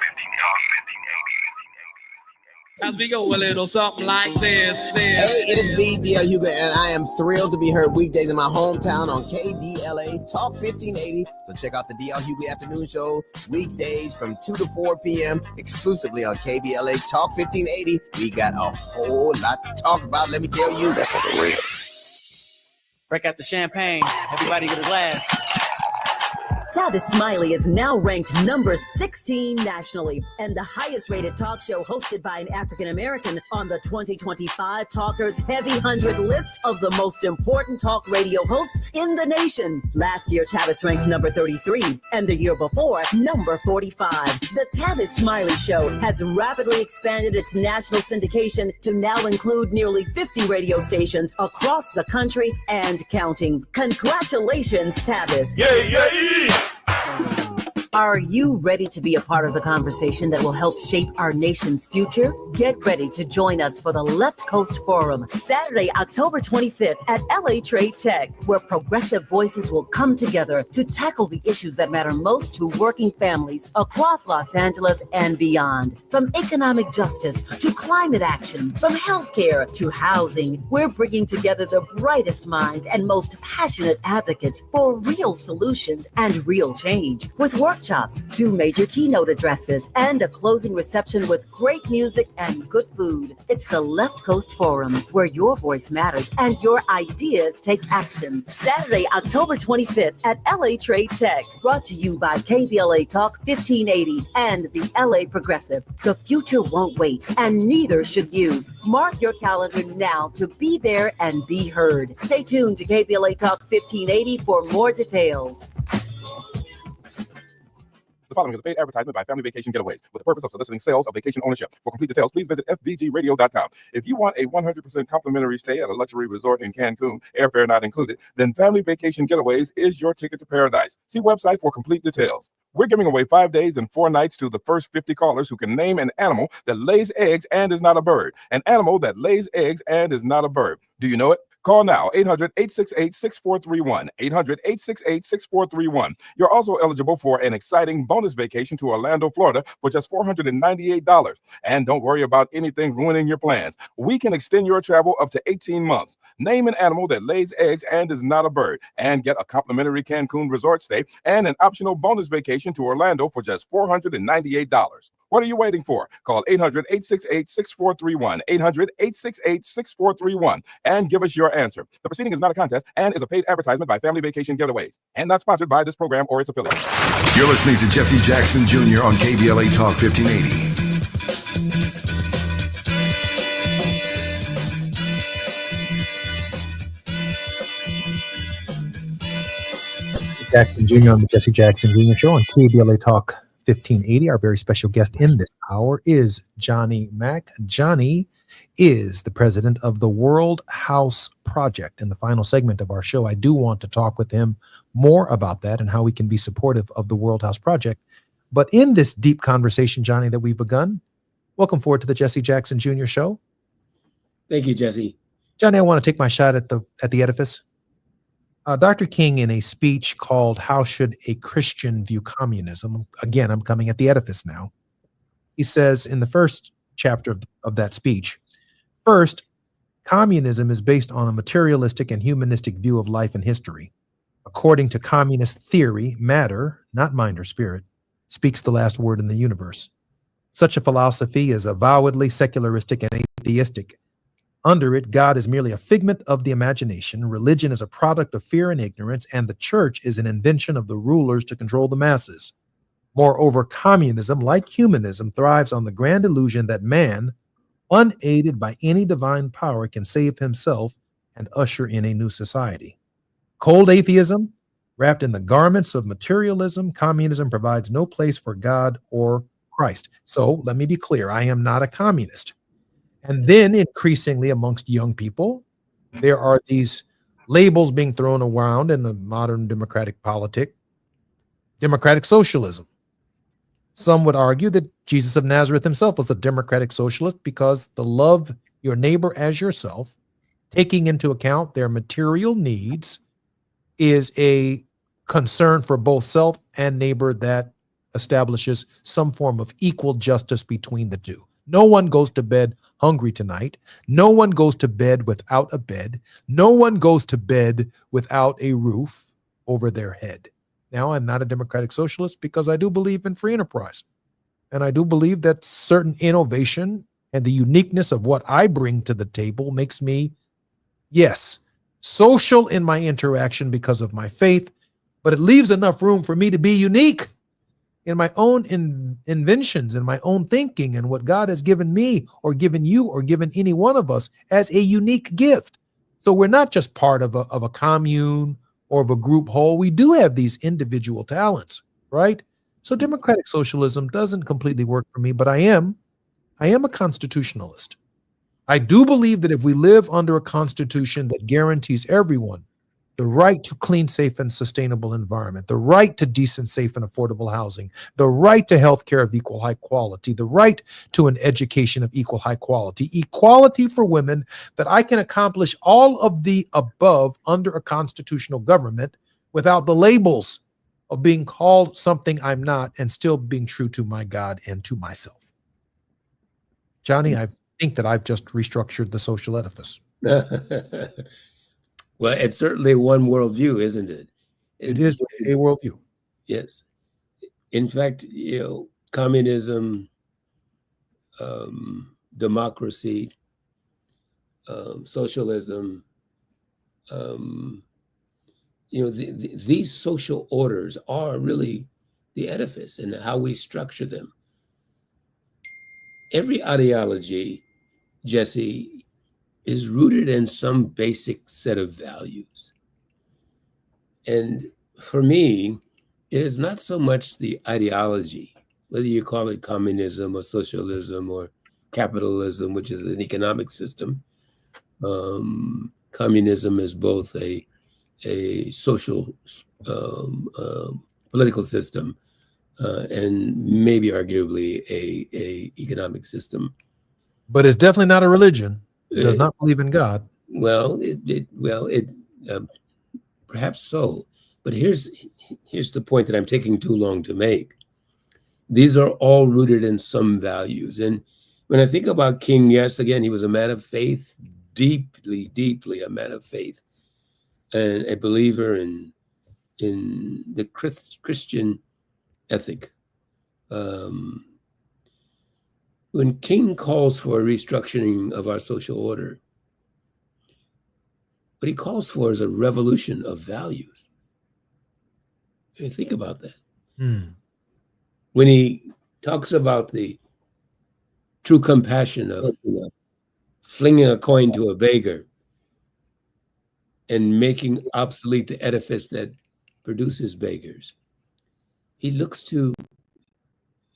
As we go a little something like this. Hey, it is me, D.L. Huger, and I am thrilled to be heard weekdays in my hometown on KBLA Talk 1580. So check out the D.L. Huger Afternoon Show weekdays from 2 to 4 p.m. exclusively on KBLA Talk 1580. We got a whole lot to talk about, let me tell you. That's on the real. Break out the champagne. Everybody get a glass. Tavis Smiley is now ranked number 16 nationally and the highest rated talk show hosted by an African American on the 2025 Talkers Heavy 100 list of the most important talk radio hosts in the nation. Last year, Tavis ranked number 33 and the year before, number 45. The Tavis Smiley Show has rapidly expanded its national syndication to now include nearly 50 radio stations across the country and counting. Congratulations, Tavis. Yeah. Are you ready to be a part of the conversation that will help shape our nation's future? Get ready to join us for the Left Coast Forum, Saturday, October 25th at LA Trade Tech, where progressive voices will come together to tackle the issues that matter most to working families across Los Angeles and beyond. From economic justice to climate action, from healthcare to housing, we're bringing together the brightest minds and most passionate advocates for real solutions and real change. With workshops, 2 major keynote addresses, and a closing reception with great music and good food. It's the Left Coast Forum, where your voice matters and your ideas take action. Saturday, October 25th at LA Trade Tech. Brought to you by KBLA Talk 1580 and the LA Progressive. The future won't wait, and neither should you. Mark your calendar now to be there and be heard. Stay tuned to KBLA Talk 1580 for more details. The following is a paid advertisement by Family Vacation Getaways with the purpose of soliciting sales of vacation ownership. For complete details, please visit fvgradio.com. If you want a 100% complimentary stay at a luxury resort in Cancun, airfare not included, then Family Vacation Getaways is your ticket to paradise. See website for complete details. We're giving away 5 days and 4 nights to the first 50 callers who can name an animal that lays eggs and is not a bird. An animal that lays eggs and is not a bird. Do you know it? Call now, 800-868-6431, 800-868-6431. You're also eligible for an exciting bonus vacation to Orlando, Florida for just $498. And don't worry about anything ruining your plans. We can extend your travel up to 18 months. Name an animal that lays eggs and is not a bird, and get a complimentary Cancun resort stay and an optional bonus vacation to Orlando for just $498. What are you waiting for? Call 800-868-6431, 800-868-6431, and give us your answer. The proceeding is not a contest and is a paid advertisement by Family Vacation Giveaways and not sponsored by this program or its affiliates. You're listening to Jesse Jackson Jr. on KBLA Talk 1580. Jackson Jr. on the Jesse Jackson Jr. Show on KBLA Talk 1580. Our very special guest in this hour is Johnny Mack. Johnny is the president of the World House Project. In the final segment of our show, I do want to talk with him more about that and how we can be supportive of the World House Project. But in this deep conversation, Johnny, that we've begun, welcome forward to the Jesse Jackson Jr. Show. Thank you, Jesse. Johnny, I want to take my shot at the edifice. Dr. King, in a speech called How Should a Christian View Communism? Again, I'm coming at the edifice now. He says in the first chapter of that speech, first, communism is based on a materialistic and humanistic view of life and history. According to communist theory, matter, not mind or spirit, speaks the last word in the universe. Such a philosophy is avowedly secularistic and atheistic. Under it, God is merely a figment of the imagination, religion is a product of fear and ignorance, and the church is an invention of the rulers to control the masses. Moreover, communism, like humanism, thrives on the grand illusion that man, unaided by any divine power, can save himself and usher in a new society. Cold atheism, wrapped in the garments of materialism, communism provides no place for God or Christ. So let me be clear, I am not a communist. And then increasingly amongst young people, there are these labels being thrown around in the modern democratic politic, democratic socialism. Some would argue that Jesus of Nazareth himself was a democratic socialist because the love your neighbor as yourself, taking into account their material needs, is a concern for both self and neighbor that establishes some form of equal justice between the two. No one goes to bed hungry tonight. No one goes to bed without a bed. No one goes to bed without a roof over their head. Now, I'm not a democratic socialist because I do believe in free enterprise. And I do believe that certain innovation and the uniqueness of what I bring to the table makes me, yes, social in my interaction because of my faith, but it leaves enough room for me to be unique in my own inventions and my own thinking and what God has given me or given you or given any one of us as a unique gift. So we're not just part of a commune or of a group whole. We do have these individual talents, right? So democratic socialism doesn't completely work for me, but I am a constitutionalist. I do believe that if we live under a constitution that guarantees everyone the right to clean, safe, and sustainable environment, the right to decent, safe, and affordable housing, the right to health care of equal high quality, the right to an education of equal high quality, equality for women, that I can accomplish all of the above under a constitutional government without the labels of being called something I'm not and still being true to my God and to myself. Johnny, I think that I've just restructured the social edifice. Well, it's certainly one worldview, isn't it? It is a worldview. Yes. In fact, communism, democracy, socialism, these social orders are really the edifice and how we structure them. Every ideology, Jesse, is rooted in some basic set of values. And for me, it is not so much the ideology, whether you call it communism or socialism or capitalism, which is an economic system. Communism is both a social political system and maybe arguably a economic system. But it's definitely not a religion. It does not believe in God. Well, perhaps so. But here's the point that I'm taking too long to make. These are all rooted in some values. And when I think about King, yes, again, he was a man of faith, deeply, deeply a man of faith, and a believer in the Christian ethic. When King calls for a restructuring of our social order, what he calls for is a revolution of values. I mean, think about that. When he talks about the true compassion of flinging a coin to a beggar and making obsolete the edifice that produces beggars, he looks to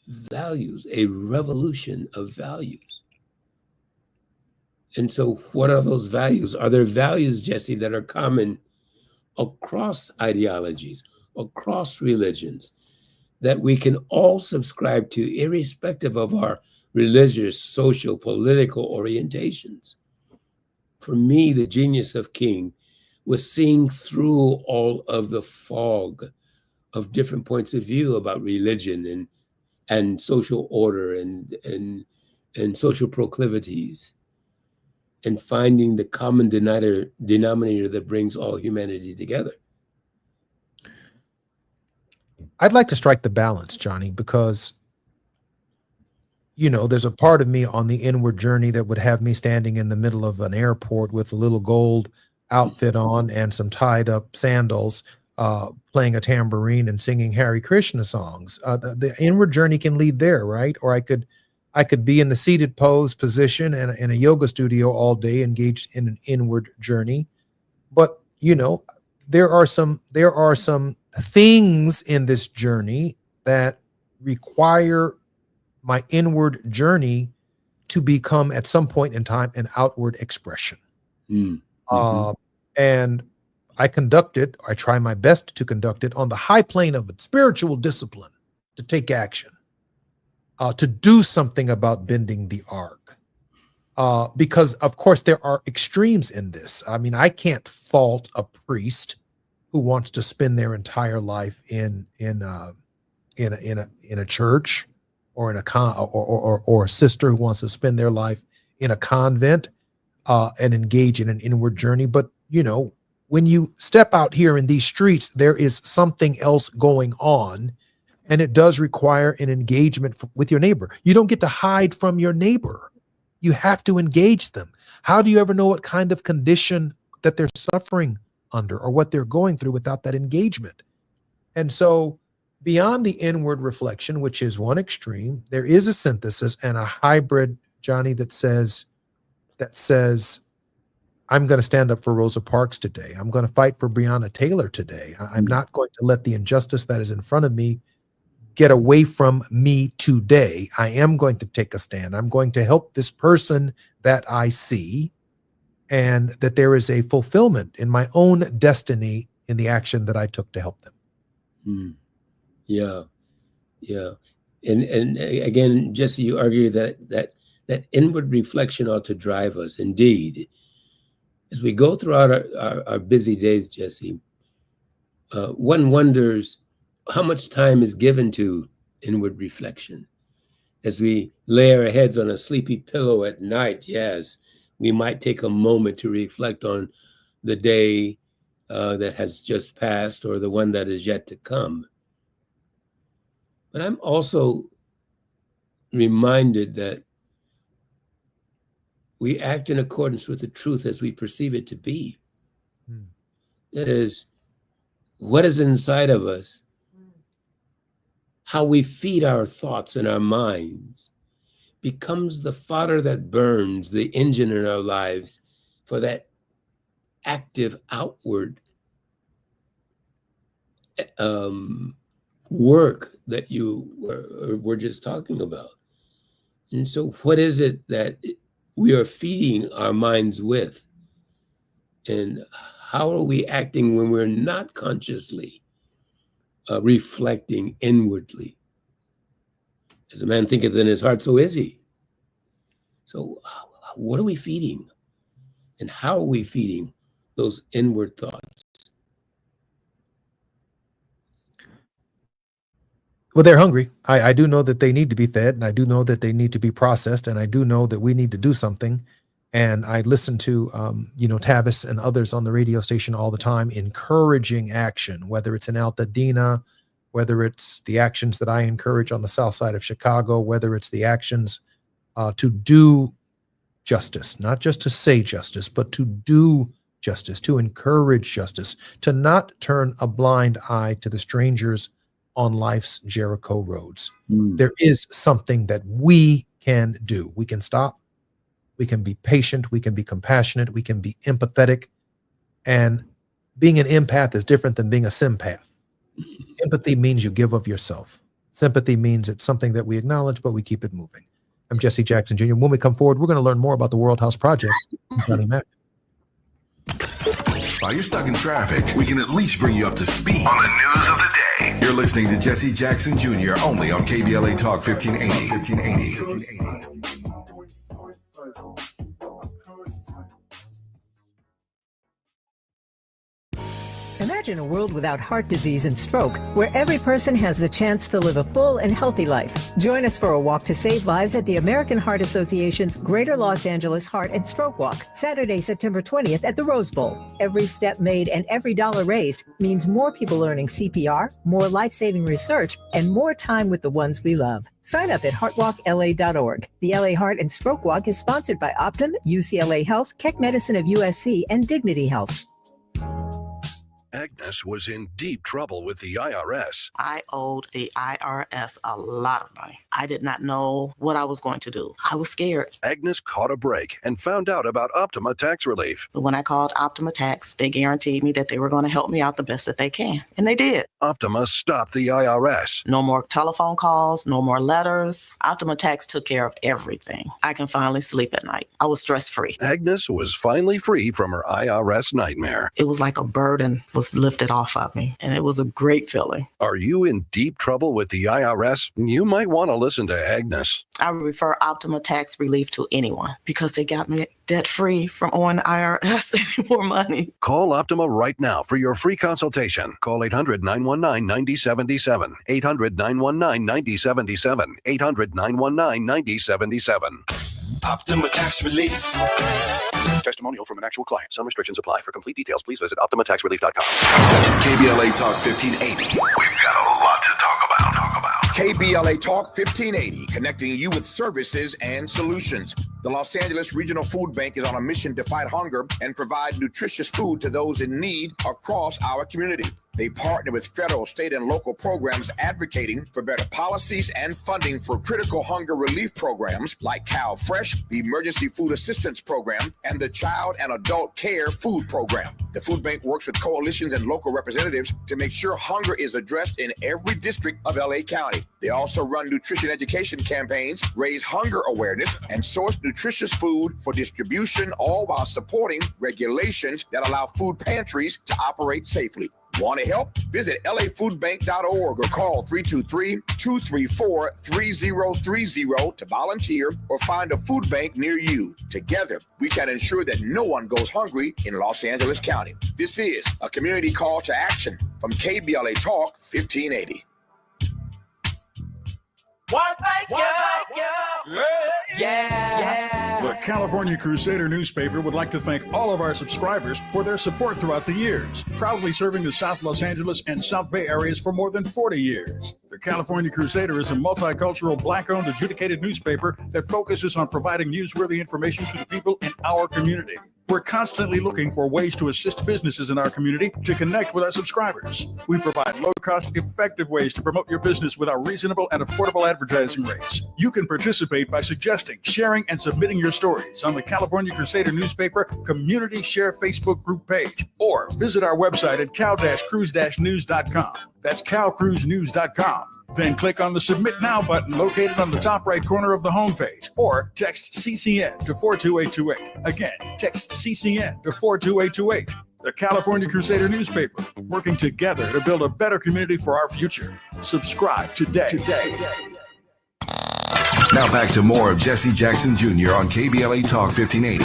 values, a revolution of values. And so what are those values? Are there values, Jesse, that are common across ideologies, across religions, that we can all subscribe to, irrespective of our religious, social, political orientations? For me, the genius of King was seeing through all of the fog of different points of view about religion and social order and social proclivities, and finding the common denominator that brings all humanity together. I'd like to strike the balance, Johnny, because, you know, there's a part of me on the inward journey that would have me standing in the middle of an airport with a little gold outfit on and some tied up sandals, playing a tambourine and singing Hare Krishna songs. The inward journey can lead there, right? Or I could be in the seated pose position and in a yoga studio all day, engaged in an inward journey. But, you know, there are some things in this journey that require my inward journey to become at some point in time an outward expression. And I conduct it, or I try my best to conduct it on the high plane of spiritual discipline, to take action, to do something about bending the arc. Because of course there are extremes in this. I mean, I can't fault a priest who wants to spend their entire life in a church, or in a or a sister who wants to spend their life in a convent and engage in an inward journey. But, you know, when you step out here in these streets, there is something else going on, and it does require an engagement with your neighbor. You don't get to hide from your neighbor. You have to engage them. How do you ever know what kind of condition that they're suffering under or what they're going through without that engagement? And so beyond the inward reflection, which is one extreme, there is a synthesis and a hybrid, Johnny, that says, I'm going to stand up for Rosa Parks today. I'm going to fight for Breonna Taylor today. I'm not going to let the injustice that is in front of me get away from me today. I am going to take a stand. I'm going to help this person that I see, and that there is a fulfillment in my own destiny in the action that I took to help them. Yeah. And again, Jesse, you argue that inward reflection ought to drive us. Indeed, as we go throughout our busy days, Jesse, one wonders how much time is given to inward reflection. As we lay our heads on a sleepy pillow at night, yes, we might take a moment to reflect on the day that has just passed, or the one that is yet to come. But I'm also reminded that we act in accordance with the truth as we perceive it to be. That is, what is inside of us, how we feed our thoughts and our minds, becomes the fodder that burns, the engine in our lives for that active outward work that you were just talking about. And so what is it that we are feeding our minds with? And how are we acting when we're not consciously reflecting inwardly? As a man thinketh in his heart, so is he. So what are we feeding? And how are we feeding those inward thoughts? Well, they're hungry. I do know that they need to be fed, and I do know that they need to be processed, and I do know that we need to do something. And I listen to, Tavis and others on the radio station all the time, encouraging action, whether it's in Altadena, whether it's the actions that I encourage on the south side of Chicago, whether it's the actions to do justice, not just to say justice, but to do justice, to encourage justice, to not turn a blind eye to the strangers on life's Jericho roads. There is something that we can do. We can stop. We can be patient. We can be compassionate. We can be empathetic. And being an empath is different than being a sympath. Empathy means you give of yourself. Sympathy means it's something that we acknowledge, but we keep it moving. I'm Jesse Jackson Jr. When we come forward, we're going to learn more about the World House Project from Johnny Mack. While you're stuck in traffic, we can at least bring you up to speed on the news of the day. You're listening to Jesse Jackson Jr. only on KBLA Talk 1580. Imagine a world without heart disease and stroke, where every person has the chance to live a full and healthy life. Join us for a walk to save lives at the American Heart Association's Greater Los Angeles Heart and Stroke Walk, Saturday, September 20th at the Rose Bowl. Every step made and every dollar raised means more people learning CPR, more life-saving research, and more time with the ones we love. Sign up at heartwalkla.org. The LA Heart and Stroke Walk is sponsored by Optum, UCLA Health, Keck Medicine of USC, and Dignity Health. Agnes was in deep trouble with the IRS. I owed the IRS a lot of money. I did not know what I was going to do. I was scared. Agnes caught a break and found out about Optima Tax Relief. But when I called Optima Tax, they guaranteed me that they were going to help me out the best that they can. And they did. Optima stopped the IRS. No more telephone calls, no more letters. Optima Tax took care of everything. I can finally sleep at night. I was stress-free. Agnes was finally free from her IRS nightmare. It was like a burden was lifted off of me, and it was a great feeling. Are you in deep trouble with the IRS? You might want to listen to Agnes. I refer Optima Tax Relief to anyone because they got me debt-free from owing the IRS any more money. Call Optima right now for your free consultation. Call 800-919-9077. 800-919-9077. 800-919-9077. Optima Tax Relief. Testimonial from an actual client. Some restrictions apply. For complete details, please visit OptimaTaxRelief.com. KBLA Talk 1580. We've got a lot to talk about. KBLA Talk 1580, connecting you with services and solutions. The Los Angeles Regional Food Bank is on a mission to fight hunger and provide nutritious food to those in need across our community. They partner with federal, state, and local programs advocating for better policies and funding for critical hunger relief programs like Cal Fresh, the Emergency Food Assistance Program, and the Child and Adult Care Food Program. The food bank works with coalitions and local representatives to make sure hunger is addressed in every district of LA County. They also run nutrition education campaigns, raise hunger awareness, and source nutritious food for distribution, all while supporting regulations that allow food pantries to operate safely. Want to help? Visit lafoodbank.org or call 323-234-3030 to volunteer or find a food bank near you. Together, we can ensure that no one goes hungry in Los Angeles County. This is a community call to action from KBLA Talk 1580. Yeah. The California Crusader newspaper would like to thank all of our subscribers for their support throughout the years, proudly serving the South Los Angeles and South Bay areas for more than 40 years. The California Crusader is a multicultural, Black-owned, adjudicated newspaper that focuses on providing newsworthy information to the people in our community. We're constantly looking for ways to assist businesses in our community to connect with our subscribers. We provide low-cost, effective ways to promote your business with our reasonable and affordable advertising rates. You can participate by suggesting, sharing, and submitting your stories on the California Crusader newspaper Community Share Facebook group page, or visit our website at cal-cruise-news.com. That's cal-cruise-news.com. Then click on the Submit Now button located on the top right corner of the homepage, or text CCN to 42828. Again, text CCN to 42828. The California Crusader newspaper, working together to build a better community for our future. Subscribe today. Now back to more of Jesse Jackson Jr. on KBLA Talk 1580.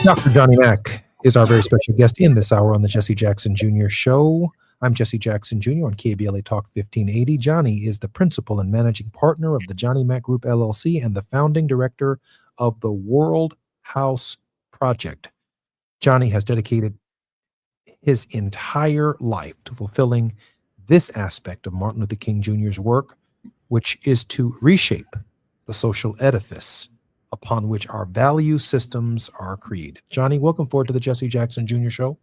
Dr. Johnny Mack is our very special guest in this hour on the Jesse Jackson Jr. Show. I'm Jesse Jackson Jr. on KBLA Talk 1580. Johnny is the principal and managing partner of the Johnny Mack Group, LLC, and the founding director of the World House Project. Johnny has dedicated his entire life to fulfilling this aspect of Martin Luther King Jr.'s work, which is to reshape the social edifice upon which our value systems are created. Johnny, welcome forward to the Jesse Jackson Jr. Show.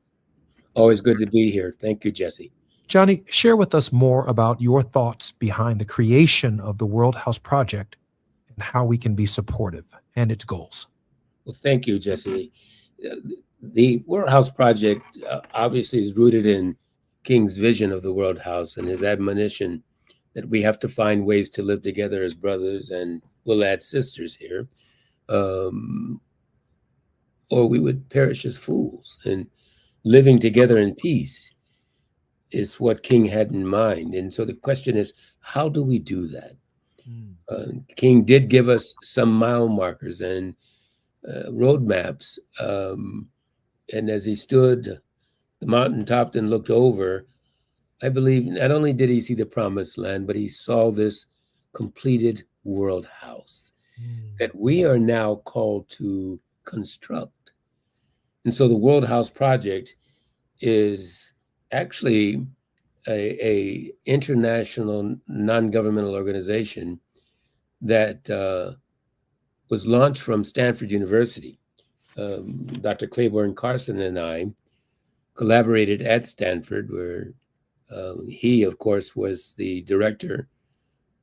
Always good to be here. Thank you, Jesse. Johnny, share with us more about your thoughts behind the creation of the World House Project and how we can be supportive and its goals. Well, thank you, Jesse. The World House Project obviously is rooted in King's vision of the World House and his admonition that we have to find ways to live together as brothers, and we'll add sisters here, or we would perish as fools. And living together in peace is what King had in mind. And so the question is, how do we do that? King did give us some mile markers and roadmaps. And as he stood the mountaintop and looked over, I believe not only did he see the promised land, but he saw this completed world house that we are now called to construct. And so the World House Project is actually a international non-governmental organization that was launched from Stanford University. Dr. Claiborne Carson and I collaborated at Stanford, where he, of course, was the director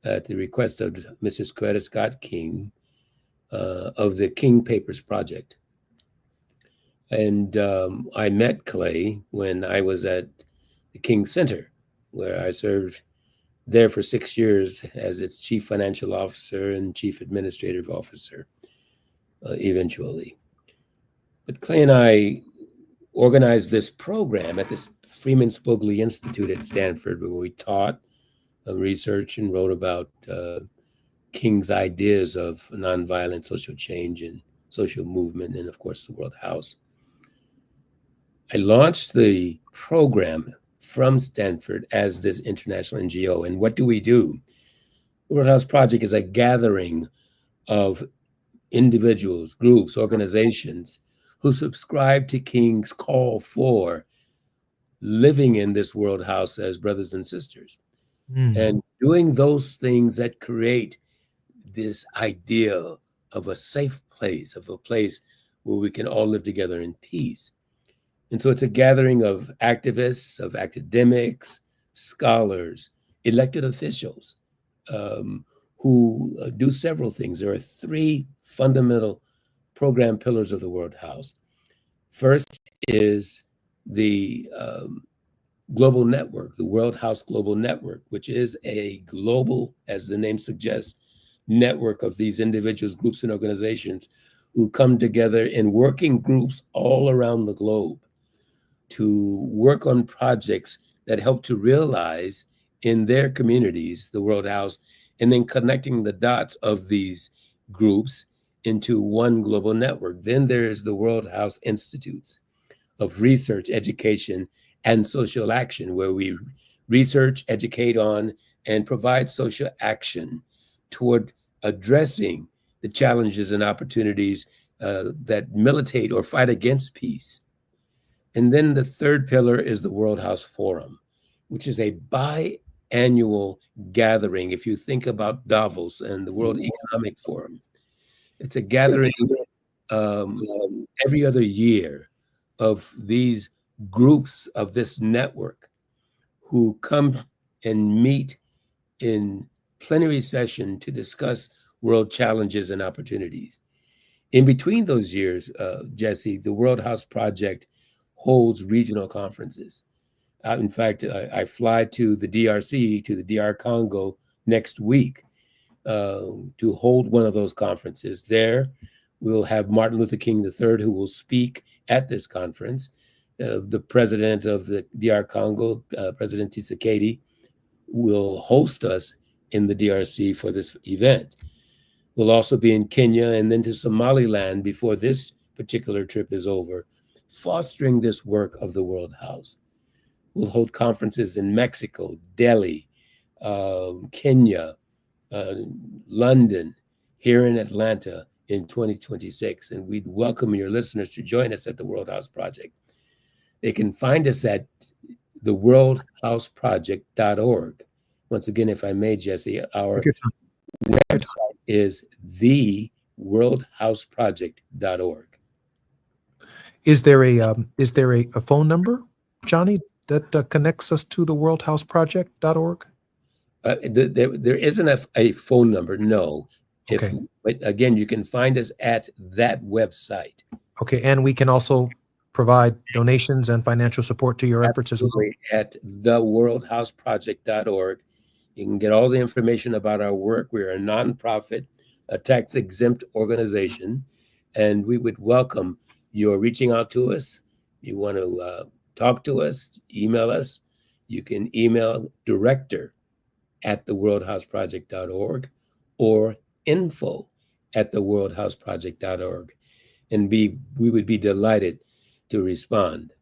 at the request of Mrs. Coretta Scott King of the King Papers Project. And I met Clay when I was at the King Center, where I served there for 6 years as its chief financial officer and chief administrative officer, eventually. But Clay and I organized this program at this Freeman Spogli Institute at Stanford, where we taught, researched, and wrote about King's ideas of nonviolent social change and social movement, and of course, the World House. I launched the program from Stanford as this international NGO. And what do? The World House Project is a gathering of individuals, groups, organizations who subscribe to King's call for living in this world house as brothers and sisters, and doing those things that create this idea of a safe place, of a place where we can all live together in peace. And so it's a gathering of activists, of academics, scholars, elected officials who do several things. There are 3 fundamental program pillars of the World House. First is the global network, the World House Global Network, which is a global, as the name suggests, network of these individuals, groups, and organizations who come together in working groups all around the globe to work on projects that help to realize in their communities the World House, and then connecting the dots of these groups into one global network. Then there's the World House Institutes of Research, Education, and Social Action, where we research, educate on, and provide social action toward addressing the challenges and opportunities that militate or fight against peace. And then the third pillar is the World House Forum, which is a biannual gathering. If you think about Davos and the World Economic Forum, it's a gathering every other year of these groups of this network who come and meet in plenary session to discuss world challenges and opportunities. In between those years, Jesse, the World House Project holds regional conferences. In fact, I fly to the DRC, to the DR Congo next week to hold one of those conferences. There, we'll have Martin Luther King III, who will speak at this conference. The president of the DR Congo, President Tshisekedi, will host us in the DRC for this event. We'll also be in Kenya and then to Somaliland before this particular trip is over, fostering this work of the World House. We'll hold conferences in Mexico, Delhi, Kenya, London, here in Atlanta, in 2026. And we'd welcome your listeners to join us at the World House Project. They can find us at theworldhouseproject.org. Once again, if I may, Jesse, our website is theworldhouseproject.org. Is there a phone number, Johnny, that connects us to the worldhouseproject.org? There isn't a phone number, no. Okay. But again, you can find us at that website. Okay, and we can also provide donations and financial support to your efforts as well. At theworldhouseproject.org. You can get all the information about our work. We're a nonprofit, a tax-exempt organization, and we would welcome your reaching out to us. You want to talk to us, email us. You can email director@theworldhouseproject.org or info@theworldhouseproject.org. And we would be delighted to respond.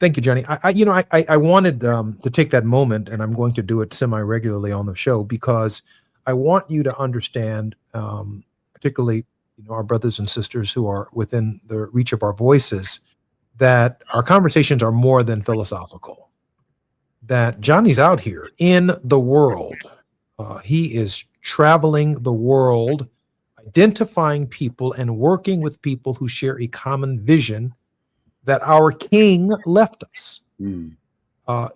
Thank you, Johnny. I wanted to take that moment, and I'm going to do it semi-regularly on the show, because I want you to understand, particularly our brothers and sisters who are within the reach of our voices, that our conversations are more than philosophical. That Johnny's out here in the world. He is traveling the world, identifying people and working with people who share a common vision that our King left us.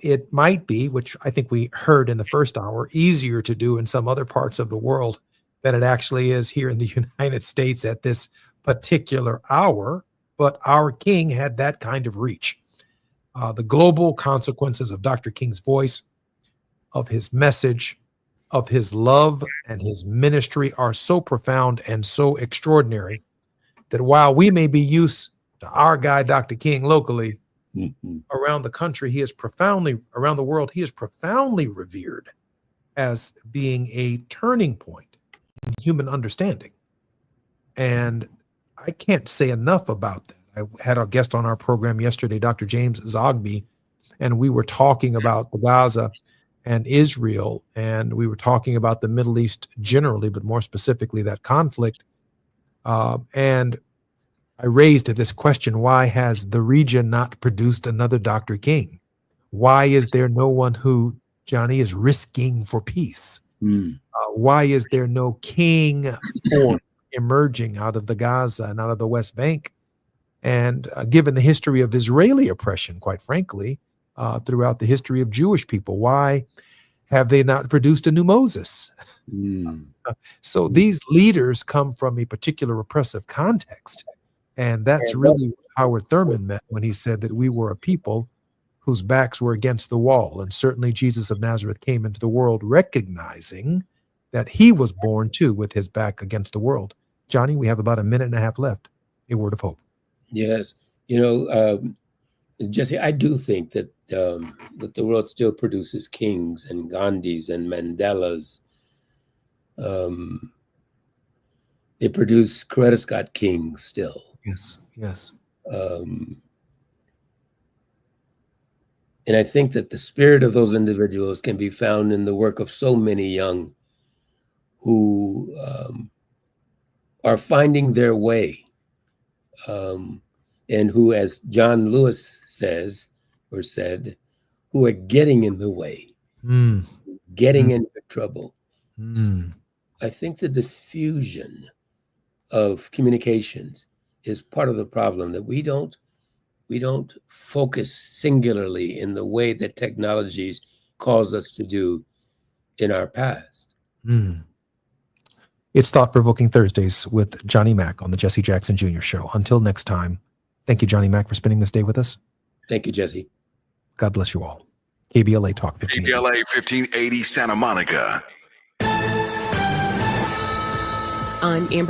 It might be, which I think we heard in the first hour, easier to do in some other parts of the world than it actually is here in the United States at this particular hour. But our King had that kind of reach. The global consequences of Dr. King's voice, of his message, of his love and his ministry are so profound and so extraordinary that while we may be used to our guy, Dr. King, locally, around the country, around the world, he is profoundly revered as being a turning point in human understanding. And I can't say enough about that. I had a guest on our program yesterday, Dr. James Zogby, and we were talking about the Gaza and Israel, and we were talking about the Middle East generally, but more specifically that conflict. And I raised this question: why has the region not produced another Dr. King? Why is there no one who, Johnny, is risking for peace? Why is there no king force emerging out of the Gaza and out of the West Bank? And given the history of Israeli oppression, quite frankly, throughout the history of Jewish people, why have they not produced a new Moses? So these leaders come from a particular oppressive context. And that's really what Howard Thurman meant when he said that we were a people whose backs were against the wall. And certainly Jesus of Nazareth came into the world recognizing that he was born too with his back against the world. Johnny, we have about a minute and a half left. A word of hope. Yes. Jesse, I do think that the world still produces kings and Gandhis and Mandelas. They produce Coretta Scott Kings still. Yes. And I think that the spirit of those individuals can be found in the work of so many young who are finding their way, and who, as John Lewis said, who are getting in the way, getting into trouble. I think the diffusion of communications is part of the problem, that we don't focus singularly in the way that technologies caused us to do in our past. It's Thought-Provoking Thursdays with Johnny Mack on the Jesse Jackson Jr. Show. Until next time, thank you, Johnny Mack, for spending this day with us. Thank you, Jesse. God bless you all. KBLA Talk 1580. KBLA 1580 Santa Monica. I'm Amber